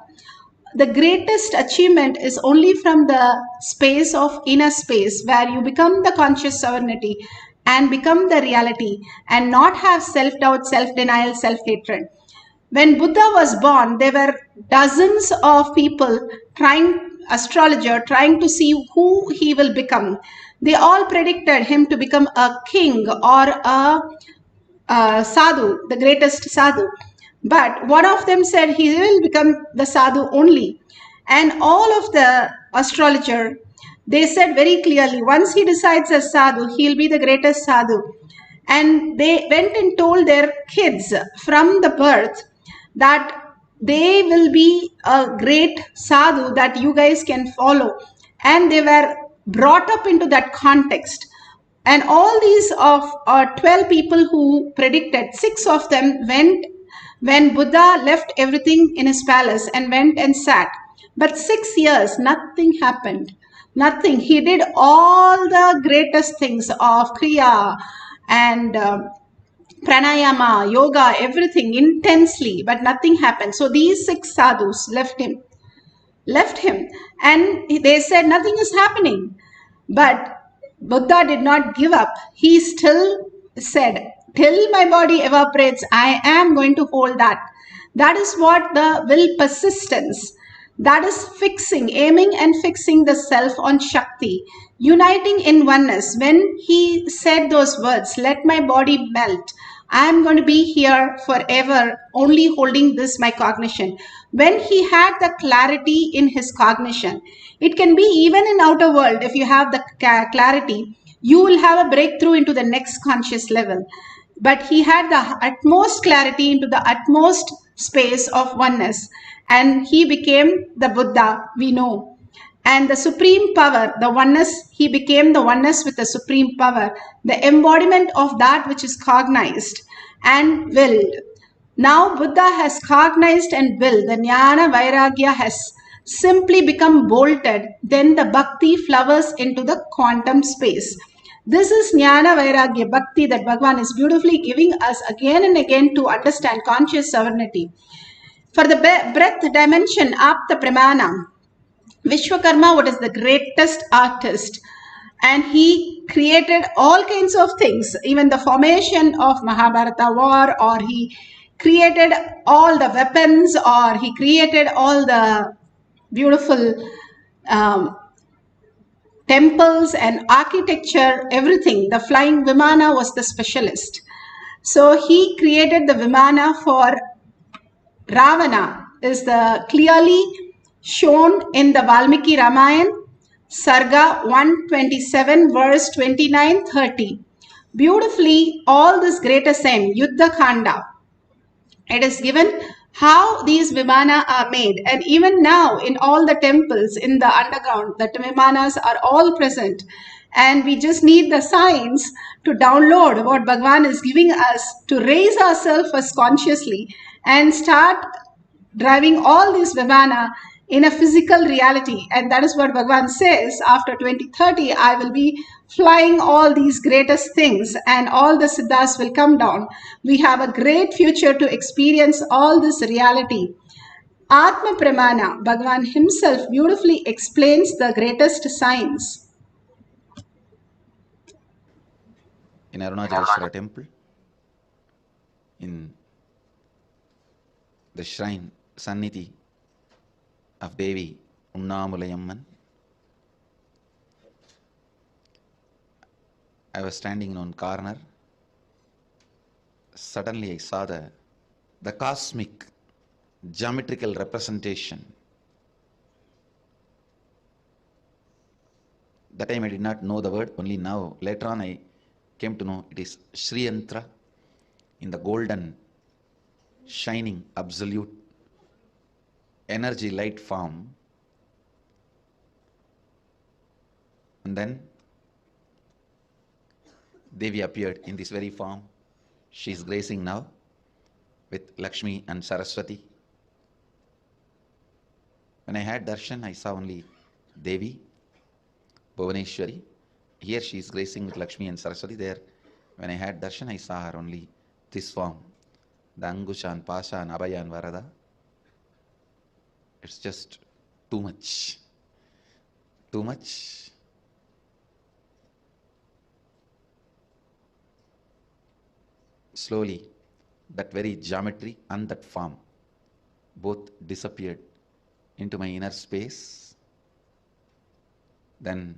[SPEAKER 4] The greatest achievement is only from the space of inner space, where you become the conscious sovereignty and become the reality and not have self-doubt, self-denial, self-hatred. When Buddha was born, there were dozens of people astrologer trying to see who he will become. They all predicted him to become a king or a sadhu, the greatest sadhu. But one of them said he will become the sadhu only. And all of the astrologer, they said very clearly, once he decides as sadhu, he'll be the greatest sadhu. And they went and told their kids from the birth that they will be a great sadhu that you guys can follow. And they were brought up into that context. And all these of 12 people who predicted, 6 of them went when Buddha left everything in his palace and went and sat. But 6 years, nothing happened. Nothing. He did all the greatest things of Kriya and pranayama, yoga, everything intensely, but nothing happened. So these 6 sadhus left him. left him, and they said nothing is happening. But Buddha did not give up. He still said, till my body evaporates, I am going to hold that. That is what the will persistence. That is fixing, aiming and fixing the self on Shakti, uniting in oneness. When he said those words, let my body melt, I am going to be here forever, only holding this, my cognition. When he had the clarity in his cognition, it can be even in outer world, if you have the clarity, you will have a breakthrough into the next conscious level. But he had the utmost clarity into the utmost space of oneness, and he became the Buddha we know. And the supreme power, the oneness, he became the oneness with the supreme power, the embodiment of that which is cognized and willed. Now Buddha has cognized and willed, the Jnana Vairagya has simply become bolted, then the Bhakti flowers into the quantum space. This is Jnana Vairagya Bhakti that Bhagavan is beautifully giving us again and again to understand conscious sovereignty. For the breadth dimension, Apta Pramana, Vishwakarma, what is the greatest artist, and he created all kinds of things, even the formation of Mahabharata war, or he created all the weapons, or he created all the beautiful temples and architecture, everything. The flying Vimana was the specialist. So he created the Vimana for Ravana, is the clearly shown in the Valmiki Ramayana, Sarga 127, verse 29-30. Beautifully, all this great ascent, Yuddha Khanda, it is given how these Vimana are made. And even now, in all the temples in the underground, the Vimanas are all present. And we just need the science to download what Bhagavan is giving us to raise ourselves as consciously and start driving all these Vimana in a physical reality. And that is what Bhagavan says, after 2030, I will be flying all these greatest things and all the siddhas will come down. We have a great future to experience all this reality. Atma Pramana, Bhagavan himself beautifully explains the greatest science.
[SPEAKER 2] In Arunachaleshwara temple, in the shrine, Sannidhi of Devi Unnamulayamman, I was standing in one corner. Suddenly I saw the cosmic geometrical representation. That time I did not know the word, only now, later on I came to know it is Sri Yantra in the golden, shining, absolute energy light form. And then Devi appeared in this very form. She is gracing now with Lakshmi and Saraswati. When I had darshan, I saw only Devi, Bhuvaneshwari. Here she is gracing with Lakshmi and Saraswati. There, when I had darshan, I saw her only this form, the Angushan, Pashan, Abhayan, Varada. It's just too much. Too much. Slowly, that very geometry and that form both disappeared into my inner space. Then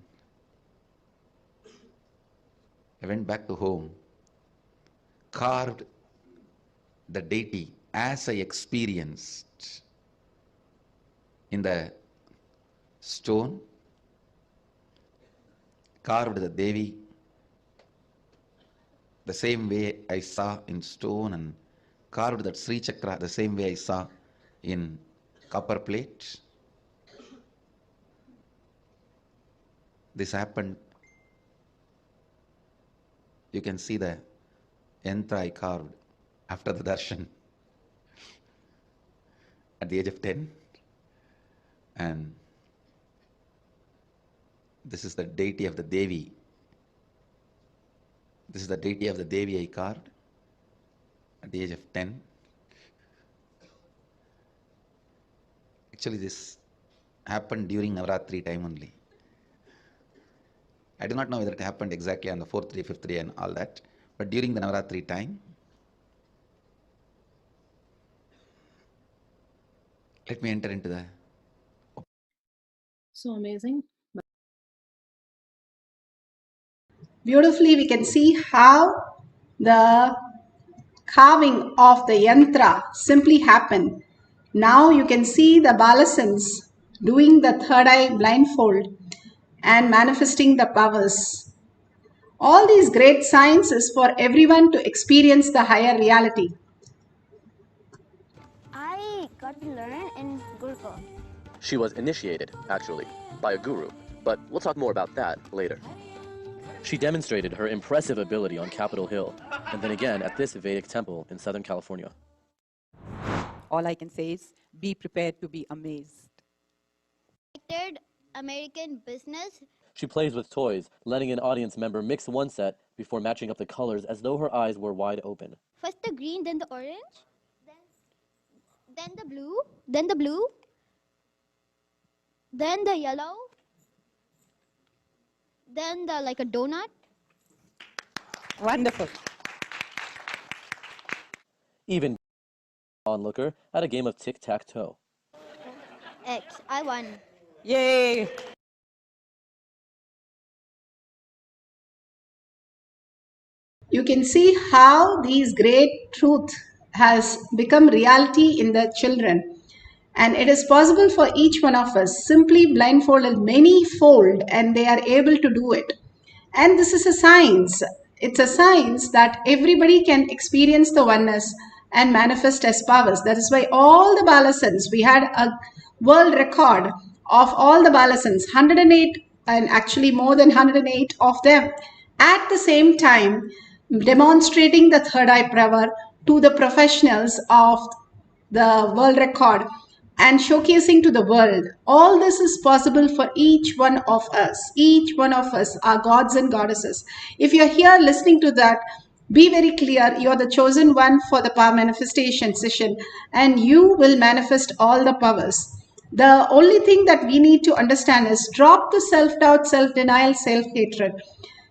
[SPEAKER 2] I went back to home, carved the deity as I experienced in the stone, carved the Devi the same way I saw in stone, and carved that Sri Chakra the same way I saw in copper plate. This happened. You can see the yantra I carved after the darshan at the age of 10. And this is the deity of the Devi. This is the deity of the Devi I carved at the age of 10. Actually, this happened during Navaratri time only. I do not know whether it happened exactly on the 4th day, 5th day and all that, but during the Navaratri time, let me enter into the...
[SPEAKER 5] So amazing.
[SPEAKER 4] Beautifully, we can see how the carving of the yantra simply happened. Now you can see the balasans doing the third eye blindfold and manifesting the powers. All these great signs is for everyone to experience the higher reality.
[SPEAKER 6] I got to learn in Gurukul.
[SPEAKER 7] She was initiated, actually, by a guru, but we'll talk more about that later. She demonstrated her impressive ability on Capitol Hill, and then again at this Vedic temple in Southern California.
[SPEAKER 8] All I can say is be prepared to be amazed.
[SPEAKER 6] Did American business.
[SPEAKER 7] She plays with toys, letting an audience member mix one set before matching up the colors as though her eyes were wide open.
[SPEAKER 6] First the green, then the orange, then the blue, then the blue, then the yellow, then the like a donut.
[SPEAKER 8] Wonderful.
[SPEAKER 7] Even onlooker at a game of tic-tac-toe.
[SPEAKER 6] X. I won.
[SPEAKER 8] Yay!
[SPEAKER 4] You can see how these great truth has become reality in the children. And it is possible for each one of us, simply blindfolded many fold, and they are able to do it. And this is a science. It's a science that everybody can experience the oneness and manifest as powers. That is why all the balasans, we had a world record of all the balasans, 108, and actually more than 108 of them at the same time, demonstrating the third eye power to the professionals of the world record and showcasing to the world. All this is possible for each one of us. Each one of us are gods and goddesses. If you're here listening to that, be very clear, you're the chosen one for the power manifestation session, and you will manifest all the powers. The only thing that we need to understand is drop the self-doubt, self-denial, self-hatred.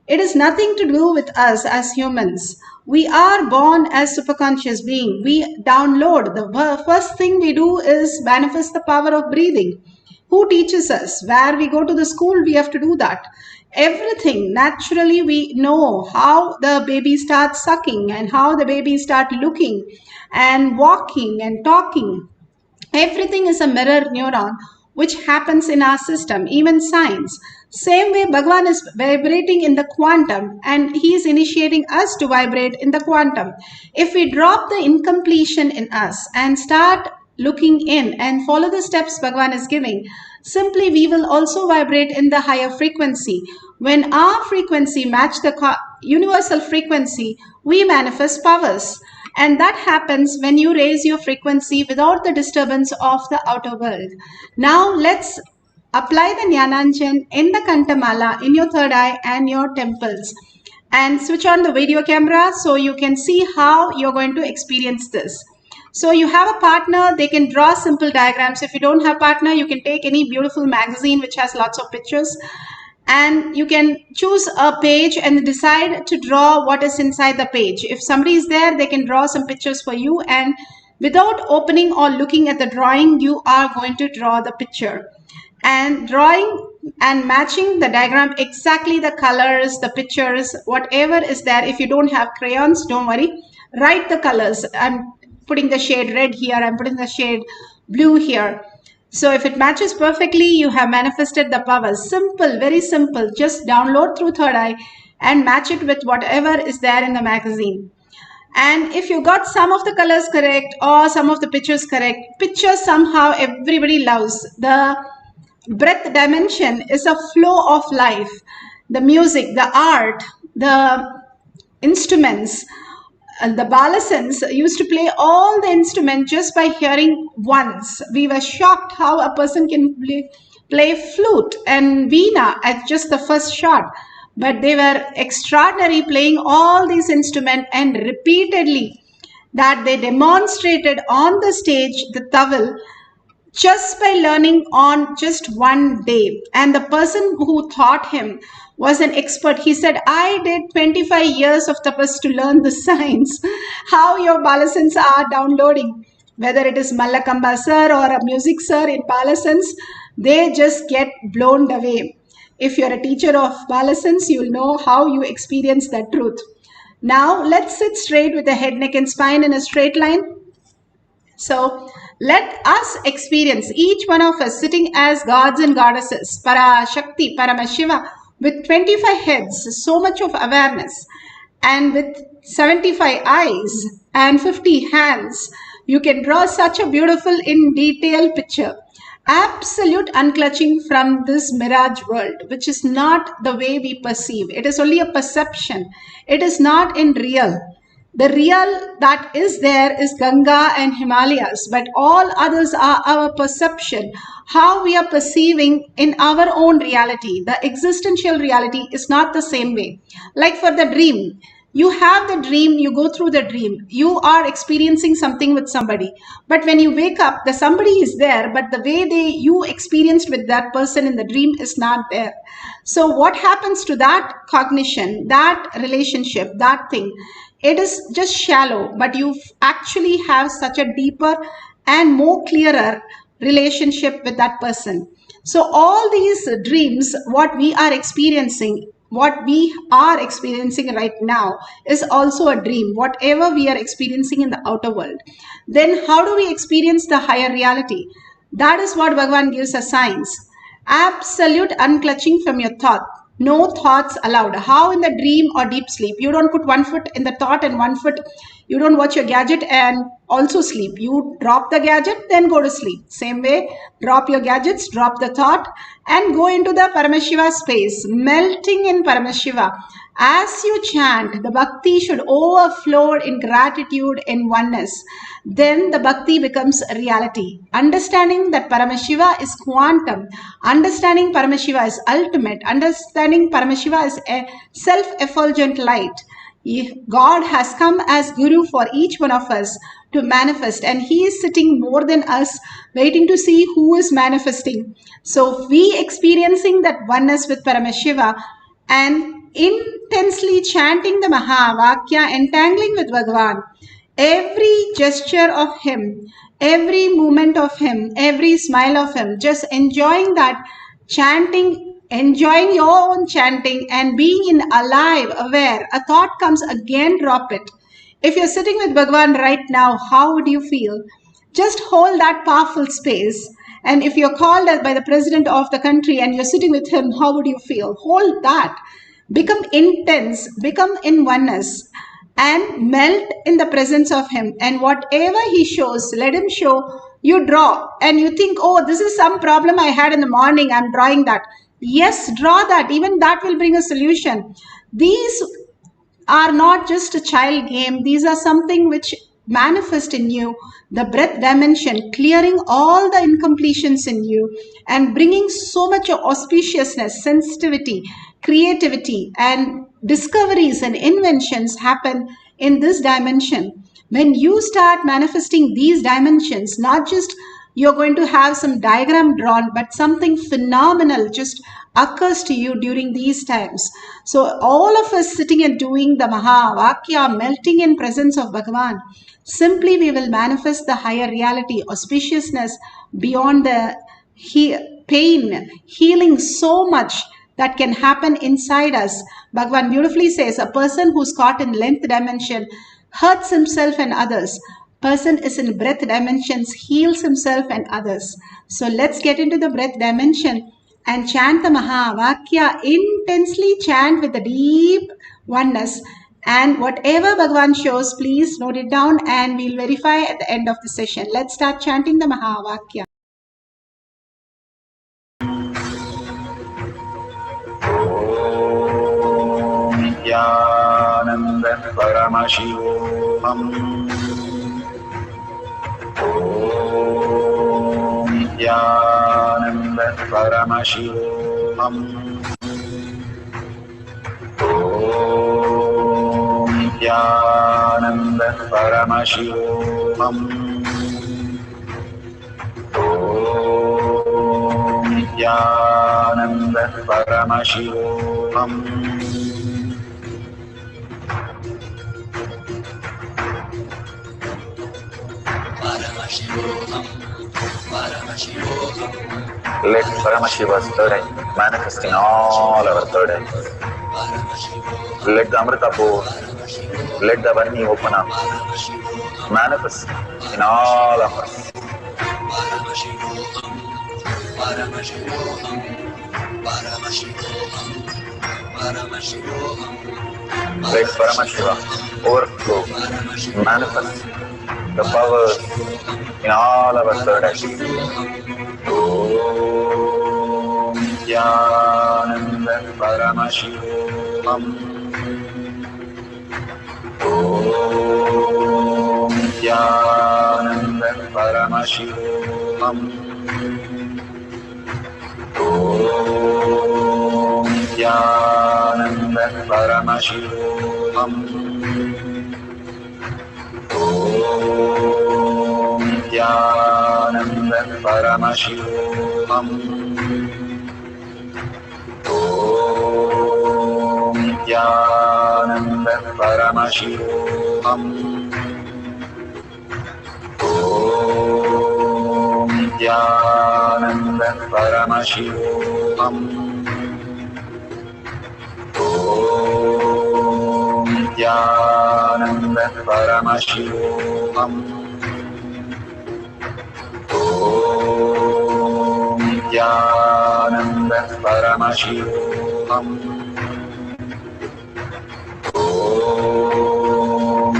[SPEAKER 4] It is nothing to do with us as humans. We are born as superconscious beings. We download. The first thing we do is manifest the power of breathing. Who teaches us? Where we go to the school, we have to do that. Everything, naturally, we know how the baby starts sucking and how the baby starts looking and walking and talking. Everything is a mirror neuron which happens in our system, even science. Same way Bhagavan is vibrating in the quantum and he is initiating us to vibrate in the quantum. If we drop the incompletion in us and start looking in and follow the steps Bhagavan is giving, simply we will also vibrate in the higher frequency. When our frequency matches the universal frequency, we manifest powers. And that happens when you raise your frequency without the disturbance of the outer world. Now let's apply the Jnananjan in the Kantamala, in your third eye and your temples. And switch on the video camera so you can see how you're going to experience this. So you have a partner, they can draw simple diagrams. If you don't have a partner, you can take any beautiful magazine which has lots of pictures. And you can choose a page and decide to draw what is inside the page. If somebody is there, they can draw some pictures for you. And without opening or looking at the drawing, you are going to draw the picture. And drawing and matching the diagram, exactly the colors, the pictures, whatever is there. If you don't have crayons, don't worry. Write the colors. I'm putting the shade red here. I'm putting the shade blue here. So if it matches perfectly, you have manifested the power. Simple, very simple. Just download through third eye and match it with whatever is there in the magazine. And if you got some of the colors correct or some of the pictures correct, pictures somehow everybody loves. The breath dimension is a flow of life. The music, the art, the instruments, the balasans used to play all the instruments just by hearing once. We were shocked how a person can play flute and veena at just the first shot. But they were extraordinary playing all these instruments, and repeatedly that they demonstrated on the stage the tawal. just by learning on just one day. And the person who taught him was an expert. He said, I did 25 years of tapas to learn the science, how your balasans are downloading. Whether it is Mallakamba sir or a music sir in balasans, they just get blown away. If you're a teacher of balasans, you'll know how you experience that truth. Now, let's sit straight with the head, neck and spine in a straight line. So, let us experience, each one of us sitting as gods and goddesses, Parashakti, Paramashiva, with 25 heads, so much of awareness, and with 75 eyes and 50 hands, you can draw such a beautiful in detail picture. Absolute unclutching from this mirage world, which is not the way we perceive. It is only a perception. It is not in real. The real that is there is Ganga and Himalayas, but all others are our perception, how we are perceiving in our own reality. The existential reality is not the same way. Like for the dream, you have the dream, you go through the dream, you are experiencing something with somebody, but when you wake up, the somebody is there, but the way you experienced with that person in the dream is not there. So what happens to that cognition, that relationship, that thing? It is just shallow, but you actually have such a deeper and more clearer relationship with that person. So all these dreams, what we are experiencing right now is also a dream, whatever we are experiencing in the outer world. Then how do we experience the higher reality? That is what Bhagavan gives us science. Absolute unclutching from your thought. No thoughts allowed. How in the dream or deep sleep? You don't put one foot in the thought and one foot, you don't watch your gadget and also sleep. You drop the gadget, then go to sleep. Same way, drop your gadgets, drop the thought and go into the Paramashiva space, melting in Paramashiva. As you chant, the bhakti should overflow in gratitude, in oneness. Then the bhakti becomes a reality. Understanding that Paramashiva is quantum, understanding Paramashiva is ultimate, understanding Paramashiva is a self-effulgent light. God has come as Guru for each one of us to manifest, and He is sitting more than us, waiting to see who is manifesting. So we experiencing that oneness with Paramashiva and intensely chanting the Mahavakya, entangling with Bhagavan, every gesture of Him, every movement of Him, every smile of Him, just enjoying that chanting, enjoying your own chanting and being in alive, aware. A thought comes, again drop it. If you're sitting with Bhagavan right now, how would you feel? Just hold that powerful space. And if you're called by the president of the country and you're sitting with him, how would you feel? Hold that. Become intense, become in oneness, and melt in the presence of Him. And whatever He shows, let Him show. You draw and you think, oh, this is some problem I had in the morning, I'm drawing that. Yes, draw that. Even that will bring a solution. These are not just a child game. These are something which manifest in you, the breath dimension, clearing all the incompletions in you and bringing so much of auspiciousness, sensitivity, creativity, and discoveries and inventions happen in this dimension. When you start manifesting these dimensions, not just you're going to have some diagram drawn, but something phenomenal just occurs to you during these times. So all of us sitting and doing the Mahavakya, melting in presence of Bhagavan, simply we will manifest the higher reality, auspiciousness beyond the pain, healing so much that can happen inside us. Bhagavan beautifully says, a person who's caught in length dimension hurts himself and others. Person is in breath dimensions, heals himself and others. So let's get into the breath dimension and chant the Mahavakya, intensely chant with the deep oneness. And whatever Bhagavan shows, please note it down and we'll verify at the end of the session. Let's start chanting the Mahavakya.
[SPEAKER 3] Nityananda Paramashivoham. Om Nityananda Paramashivoham. Om Nityananda Paramashivoham. Om Nityanand परमशिवोऽहम् Let Paramashiva's third eye manifest in all our third eyes. Let the Amrita pour, let the Varni open up, manifest in all of us. Let Paramashiva overflow, manifest the powers in all our third eyes. Om Nityananda Paramashivoham. Om Nityananda Paramashivoham. Om Nityananda Paramashivoham. Om Nityananda Paramashivoham. Om Nityananda Paramashivoham. Om Nityananda Paramashivoham. Om Nityananda Paramashivoham. Om Nityananda Paramashivoham. Om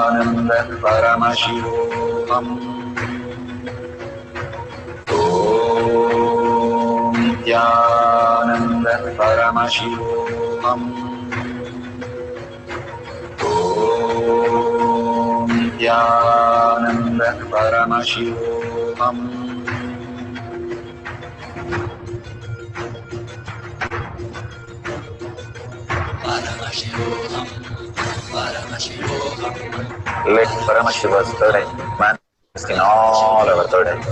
[SPEAKER 3] Nityananda Paramashivoham. Om Nityananda Paramashivoham. Om Nityananda Paramashivoham. Let Paramashiva's third eye manifest in all our third eyes.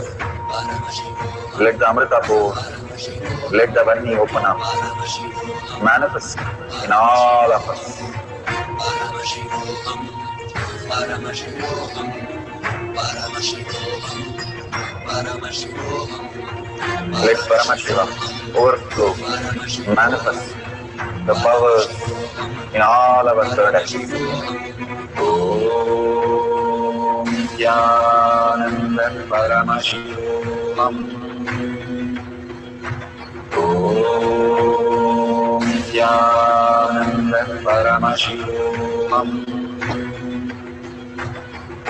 [SPEAKER 3] Let the Amrita pour, let the Varni open up, manifest in all of us. Let Paramashiva overflow, manifest the powers in all our third eyes. Om Nityananda Paramashivoham. Om Nityananda Paramashivoham.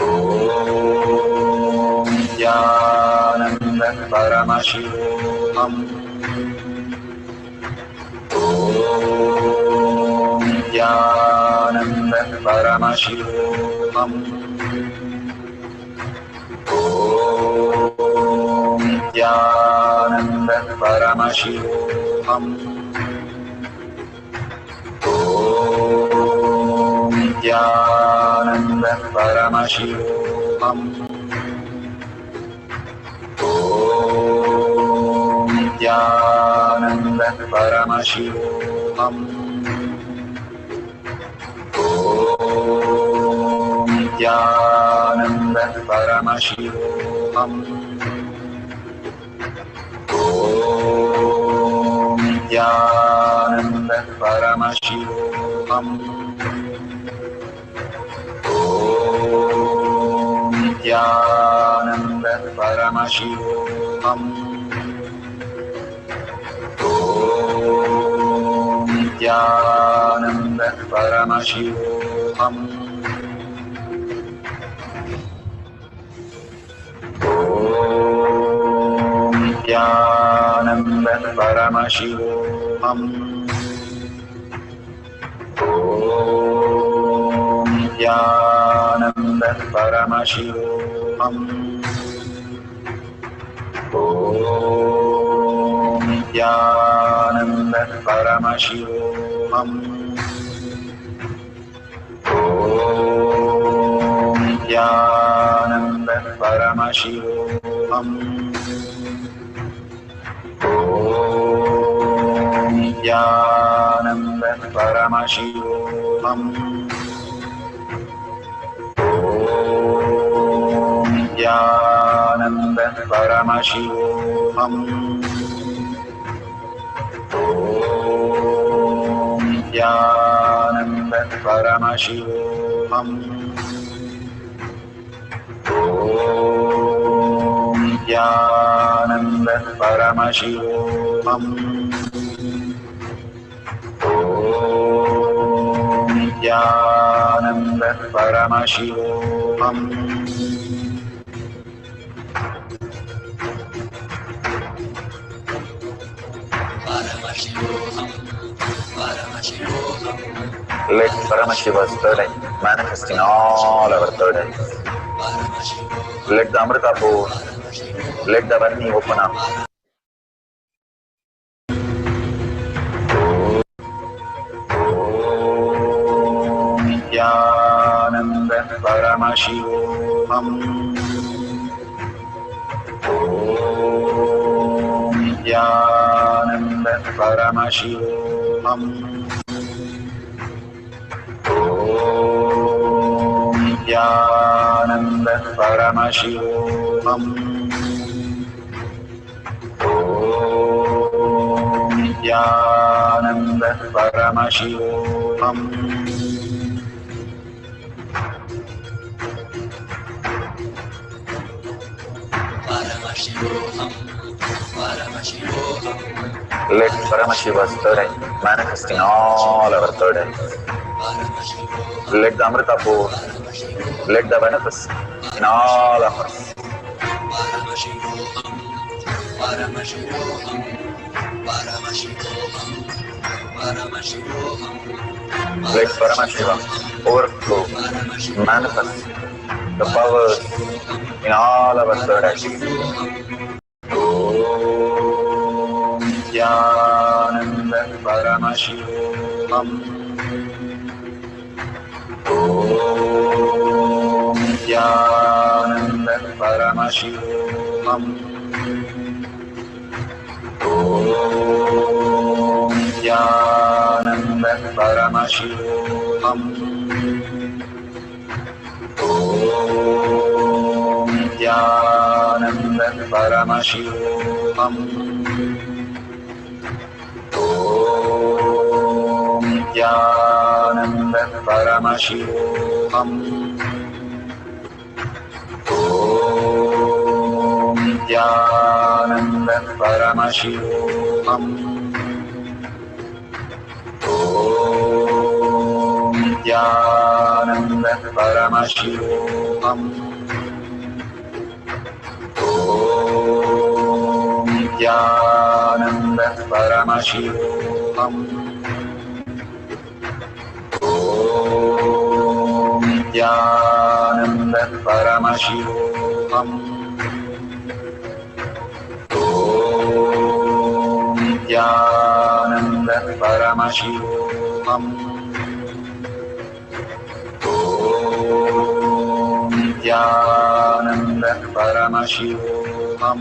[SPEAKER 3] Om Nityananda Paramashivoham. Om Nityananda Paramashivoham. Om Nityananda Paramashivoham. Om Nityananda Paramashivoham. Om Nityananda Paramashivoham. Om Nityananda Paramashivoham. Om Nityananda Paramashivoham. Om Nityananda Paramashivoham. Om Nityananda Paramashivoham. Om Nityananda Paramashivoham. Om Nityananda Paramashivoham. Om Nityananda Paramashivoham. Om Nityananda Paramashivoham. Om Nityananda Paramashivoham. Om Nityananda Paramashivoham. Om Nityananda Paramashivoham. Om Nityananda Paramashivoham. Om Nityananda Paramashivoham. Let Paramashiva's third eye manifest in all our third eyes. Let the Amrita pour, let the Varni open up. Om Nityananda Paramashivoham. Om Nityananda Paramashivoham. Om Nityananda Paramashivoham. Om Nityananda Paramashivoham. Let Paramashiva's third eye manifest in all our third eyes. Let the Amrita pour, let the manifest in all of us. Let Paramashiva overflow, manifest the powers in all our third eyes. Om Nityananda Paramashivoham. Om Nityananda Paramashivoham. Om Nityananda Paramashivoham. Om Nityananda Paramashivoham. Om Nityananda Paramashivoham. Om Nityananda Paramashivoham. Om Nityananda Paramashivoham. Om Nityananda Paramashivoham. Om Nityananda Paramashivoham. Om Nityananda Paramashivoham. Om Nityananda Paramashivoham.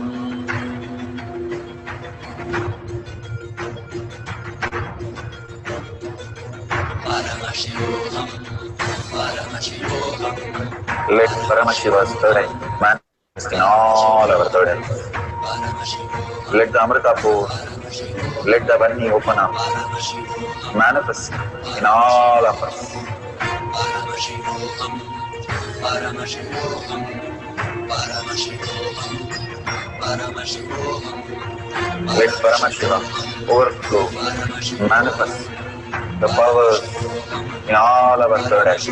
[SPEAKER 3] Let Paramashiva's third eye manifest in all our third eyes. Let the Amrita pour, let the Varni open up, manifest in all of us. Let Paramashiva overflow, manifest the powers in all our third eyes.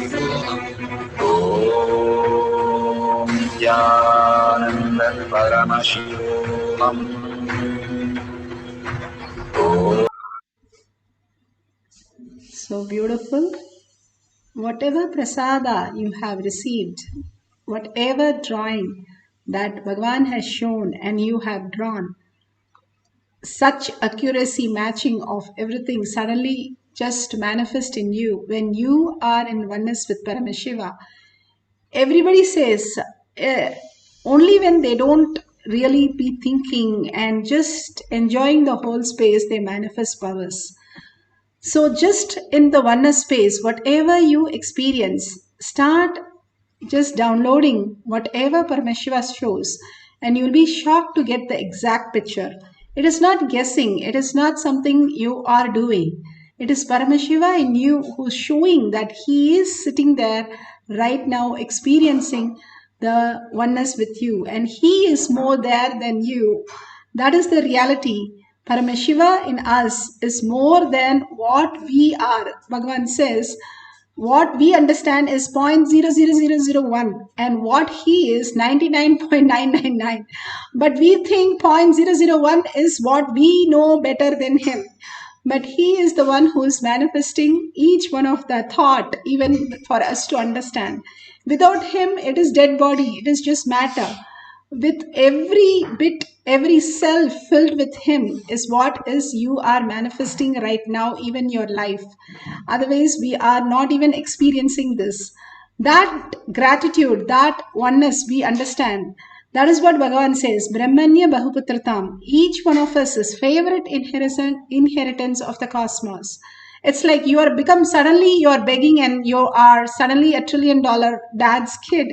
[SPEAKER 3] Om Nityananda Paramashivoham.
[SPEAKER 4] So beautiful. Whatever prasada you have received, whatever drawing that Bhagavan has shown and you have drawn, such accuracy matching of everything suddenly just manifest in you when you are in oneness with Paramashiva. Everybody says only when they don't really be thinking and just enjoying the whole space, they manifest powers. So just in the oneness space, whatever you experience, start just downloading whatever Paramashiva shows, and you'll be shocked to get the exact picture. It is not guessing, it is not something you are doing. It is Paramashiva in you who's showing that he is sitting there right now experiencing the oneness with you, and he is more there than you. That is the reality. Paramashiva in us is more than what we are. Bhagavan says, what we understand is 0.00001 and what he is 99.999. But we think 0.001 is what we know better than him. But he is the one who is manifesting each one of the thought, even for us to understand. Without him, it is dead body, it is just matter. With every bit, every cell filled with him is what is you are manifesting right now, even your life. Otherwise, we are not even experiencing this. That gratitude, that oneness we understand. That is what Bhagavan says, Brahmanya Bahuputratam. Each one of us is favorite inheritance of the cosmos. It's like you are begging and you are suddenly $1 trillion dad's kid.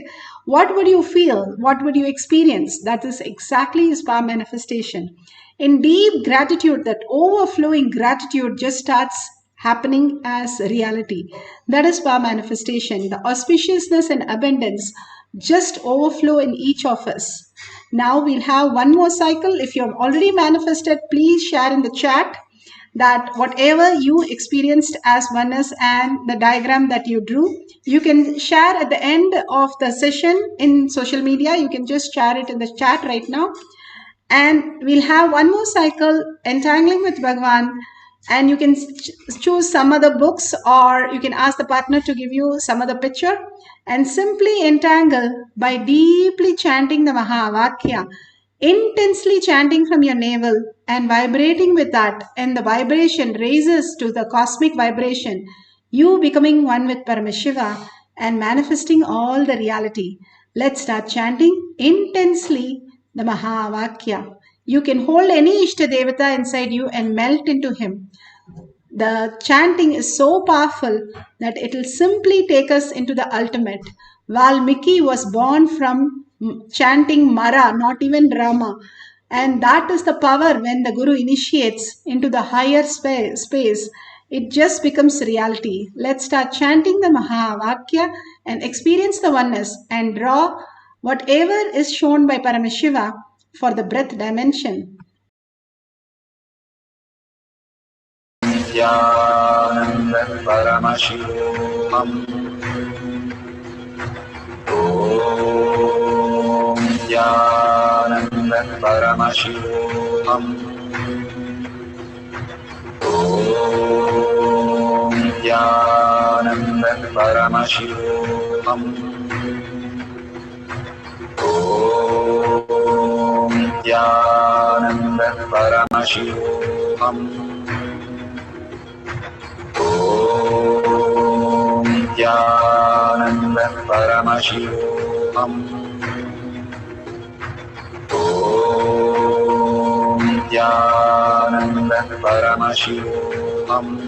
[SPEAKER 4] What would you feel? What would you experience? That is exactly his power manifestation. In deep gratitude, that overflowing gratitude just starts happening as reality. That is power manifestation. The auspiciousness and abundance just overflow in each of us. Now we'll have one more cycle. If you have already manifested, please share in the chat that whatever you experienced as oneness and the diagram that you drew, you can share at the end of the session in social media. You can just share it in the chat right now. And we'll have one more cycle, Entangling with Bhagavan. And you can choose some other books, or you can ask the partner to give you some other picture, and simply entangle by deeply chanting the Mahavakya, intensely chanting from your navel and vibrating with that, and the vibration raises to the cosmic vibration, you becoming one with Paramashiva and manifesting all the reality. Let's start chanting intensely the Mahavakya. You can hold any Ishta Devata inside you and melt into him. The chanting is so powerful that it will simply take us into the ultimate. Valmiki was born from chanting Mara, not even Rama. And that is the power when the Guru initiates into the higher space. It just becomes reality. Let's start chanting the Mahavakya and experience the oneness and draw whatever is shown by Paramashiva for the breath dimension.
[SPEAKER 3] Nityananda Paramashivam. Om Nityananda Paramashivam. Om Nityananda Paramashivam. Om Nityananda Paramashivam. Om Nityananda Paramashivam. Om Nityananda Paramashivam. Om Nityananda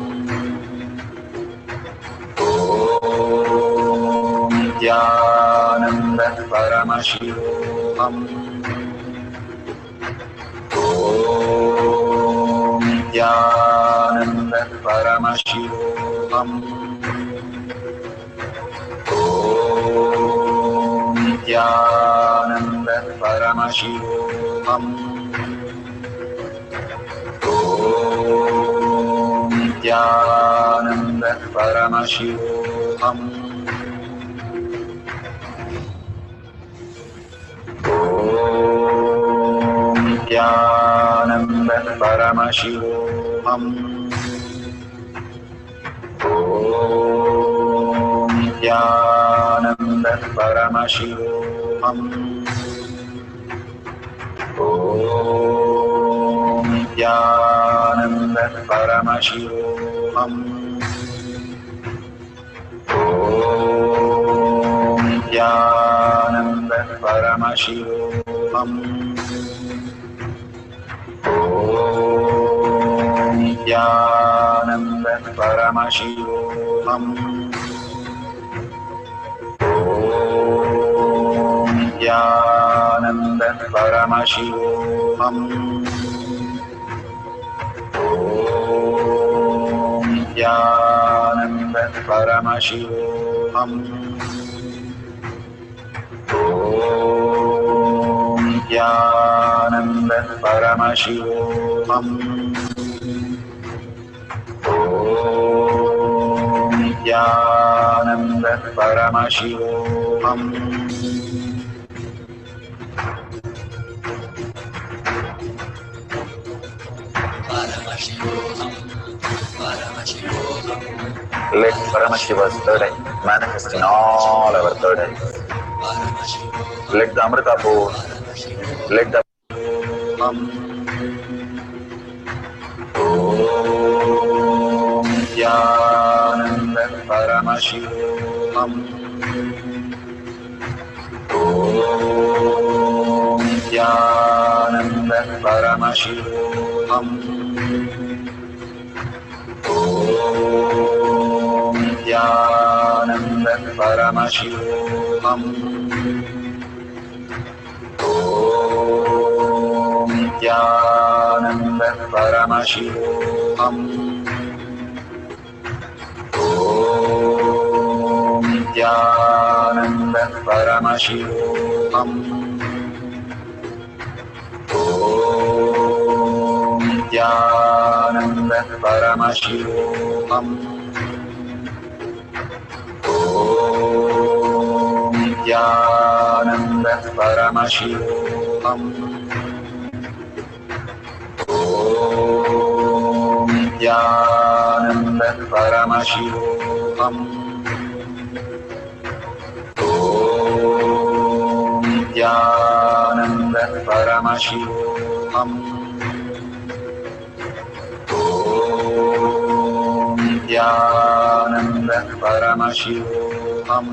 [SPEAKER 3] Paramashivam. Om Nityananda Paramashivam. Om Nityananda Paramashivam. Om Nityananda Paramashivam. Om Nityananda Paramashivam. Om Nityananda Paramashivam. Om Nityananda Paramashivam. Om Nityananda Paramashivam. Nityananda Paramashivoham. Om Nityananda Paramashivoham. Om Nityananda Paramashivoham. Om Nityananda Paramashivoham. Om Nityananda Paramashivoham. Let Paramashiva's third eye manifest in all our third eyes. Let the Amrita pour, let the Om Nityananda Paramashivoham. Om Nityananda Paramashivoham. Om Nityananda Paramashivoham. Om Nityananda Paramashivoham. Om Nityananda Paramashivoham. Om Nityananda Paramashivoham. Om Nityananda Paramashivoham. Om Nityananda Paramashivoham. Om Nityananda Paramashivoham. Om Nityananda Paramashivoham.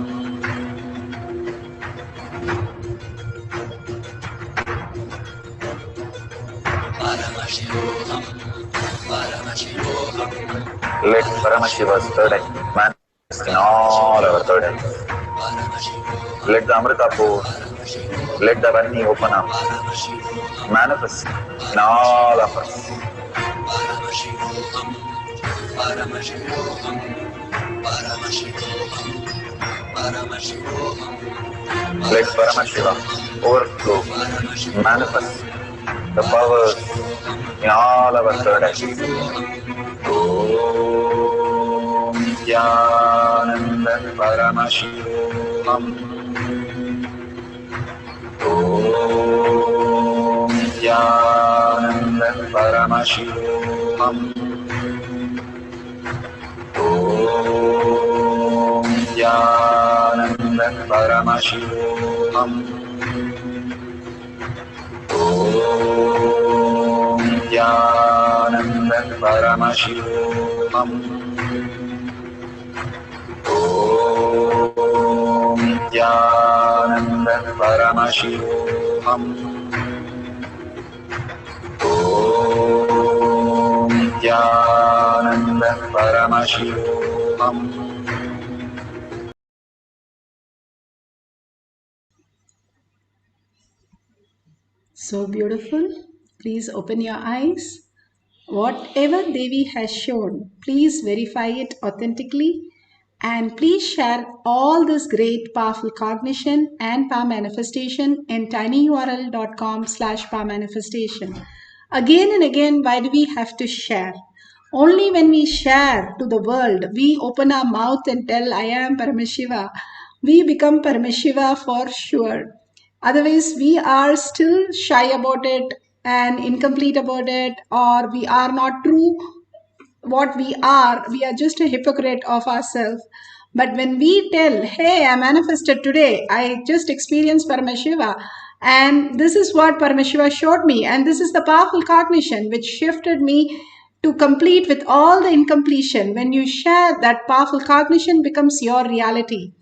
[SPEAKER 3] Let Paramashiva's third eye manifest in all our third eyes. Let the Amrita pour, let the Varni open up, manifest in all of us. Let Paramashiva overflow, manifest the powers in all our third eyes. Om Nityananda Paramashivoham. Om Nityananda Paramashivoham. Om Nityananda Paramashivoham. Om Nityananda Paramashivoham. Om Nityananda Paramashivoham. Om Nityananda Paramashivoham.
[SPEAKER 4] So beautiful. Please open your eyes. Whatever Devi has shown, please verify it authentically and please share all this great powerful cognition and power manifestation in tinyurl.com/power manifestation. Again and again, why do we have to share? Only when we share to the world, we open our mouth and tell, I am Paramashiva, we become Paramashiva for sure. Otherwise, we are still shy about it and incomplete about it, or we are not true what we are just a hypocrite of ourselves. But when we tell, hey, I manifested today, I just experienced Paramashiva, and this is what Paramashiva showed me, and this is the powerful cognition which shifted me to complete with all the incompletion. When you share, that powerful cognition becomes your reality.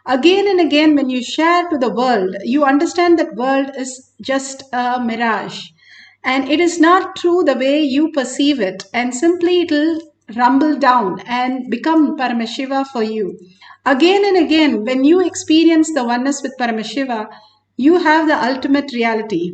[SPEAKER 4] Again and again, when you share to the world, you understand that world is just a mirage. And it is not true the way you perceive it. And simply it will rumble down and become Paramashiva for you. Again and again, when you experience the oneness with Paramashiva, you have the ultimate reality.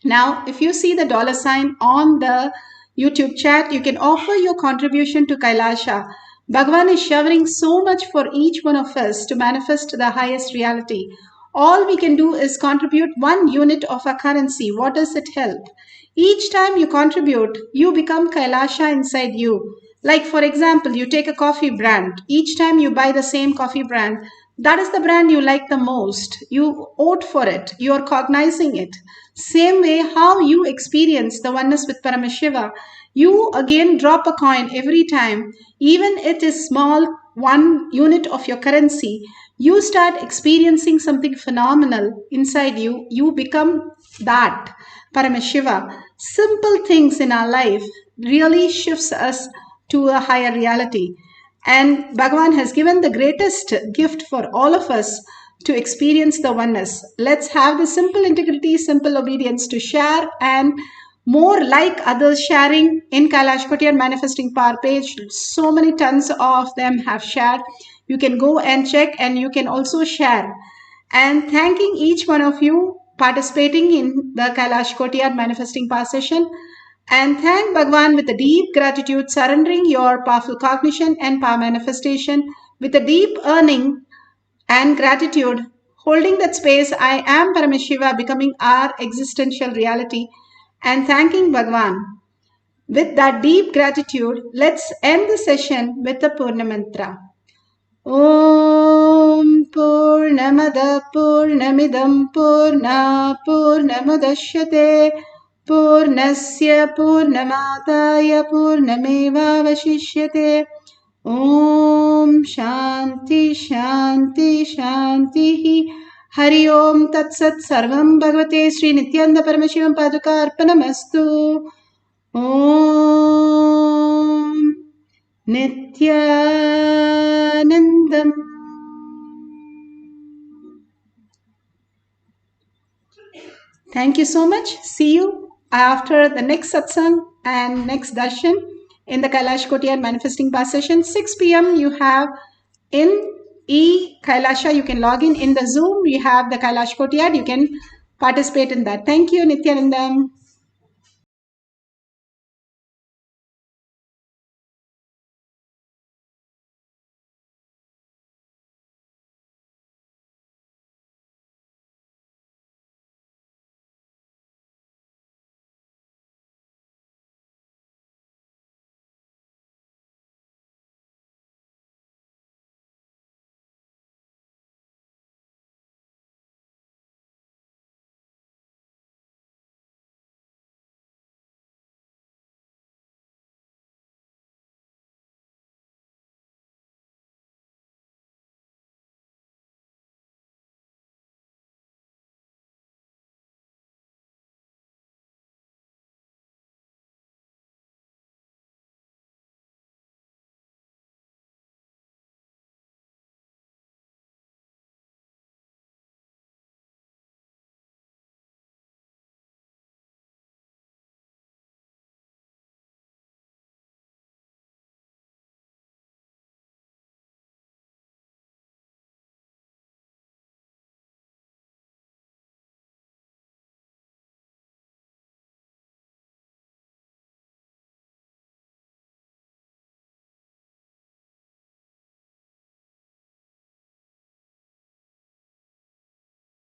[SPEAKER 4] Now, if you see the $ on the YouTube chat, you can offer your contribution to Kailasha. Bhagavan is showering so much for each one of us to manifest the highest reality. All we can do is contribute 1 unit of our currency. What does it help? Each time you contribute, you become Kailasha inside you. Like, for example, you take a coffee brand. Each time you buy the same coffee brand, that is the brand you like the most. You vote for it. You are cognizing it. Same way, how you experience the oneness with Paramashiva, you again drop a coin every time, even it is small, 1 unit of your currency. You start experiencing something phenomenal inside you. You become that Paramashiva. Simple things in our life really shifts us to a higher reality. And Bhagavan has given the greatest gift for all of us to experience the oneness. Let's have the simple integrity, simple obedience to share and more like others sharing in Kailash Kotiyar Manifesting Power page. So many tons of them have shared. You can go and check and you can also share. And thanking each one of you participating in the Kailash Kotiyar Manifesting Power session. And thank Bhagavan with a deep gratitude, surrendering your powerful cognition and power manifestation with a deep earning and gratitude, holding that space, I am Paramashiva, becoming our existential reality, and thanking Bhagavan. With that deep gratitude, let's end the session with the Purna Mantra. Om Purnamada Purnamidam Purna Purnamudashyate Purnasya Purnamataya Purnameva Vashishyate. Om Shanti Shanti Shanti. Hari Om Tat Sat Sarvam Bhagavate Sri Nityananda Paramashivam Paduka Arpanamastu. Om Nityanandam. Thank you so much. See you after the next satsang and next darshan in the Kailash Kotiyar Manifesting Power session. 6 p.m. you have in Kailasha. You can log in the Zoom. You have the Kailash Kotiyar. You can participate in that. Thank you, Nityanandam.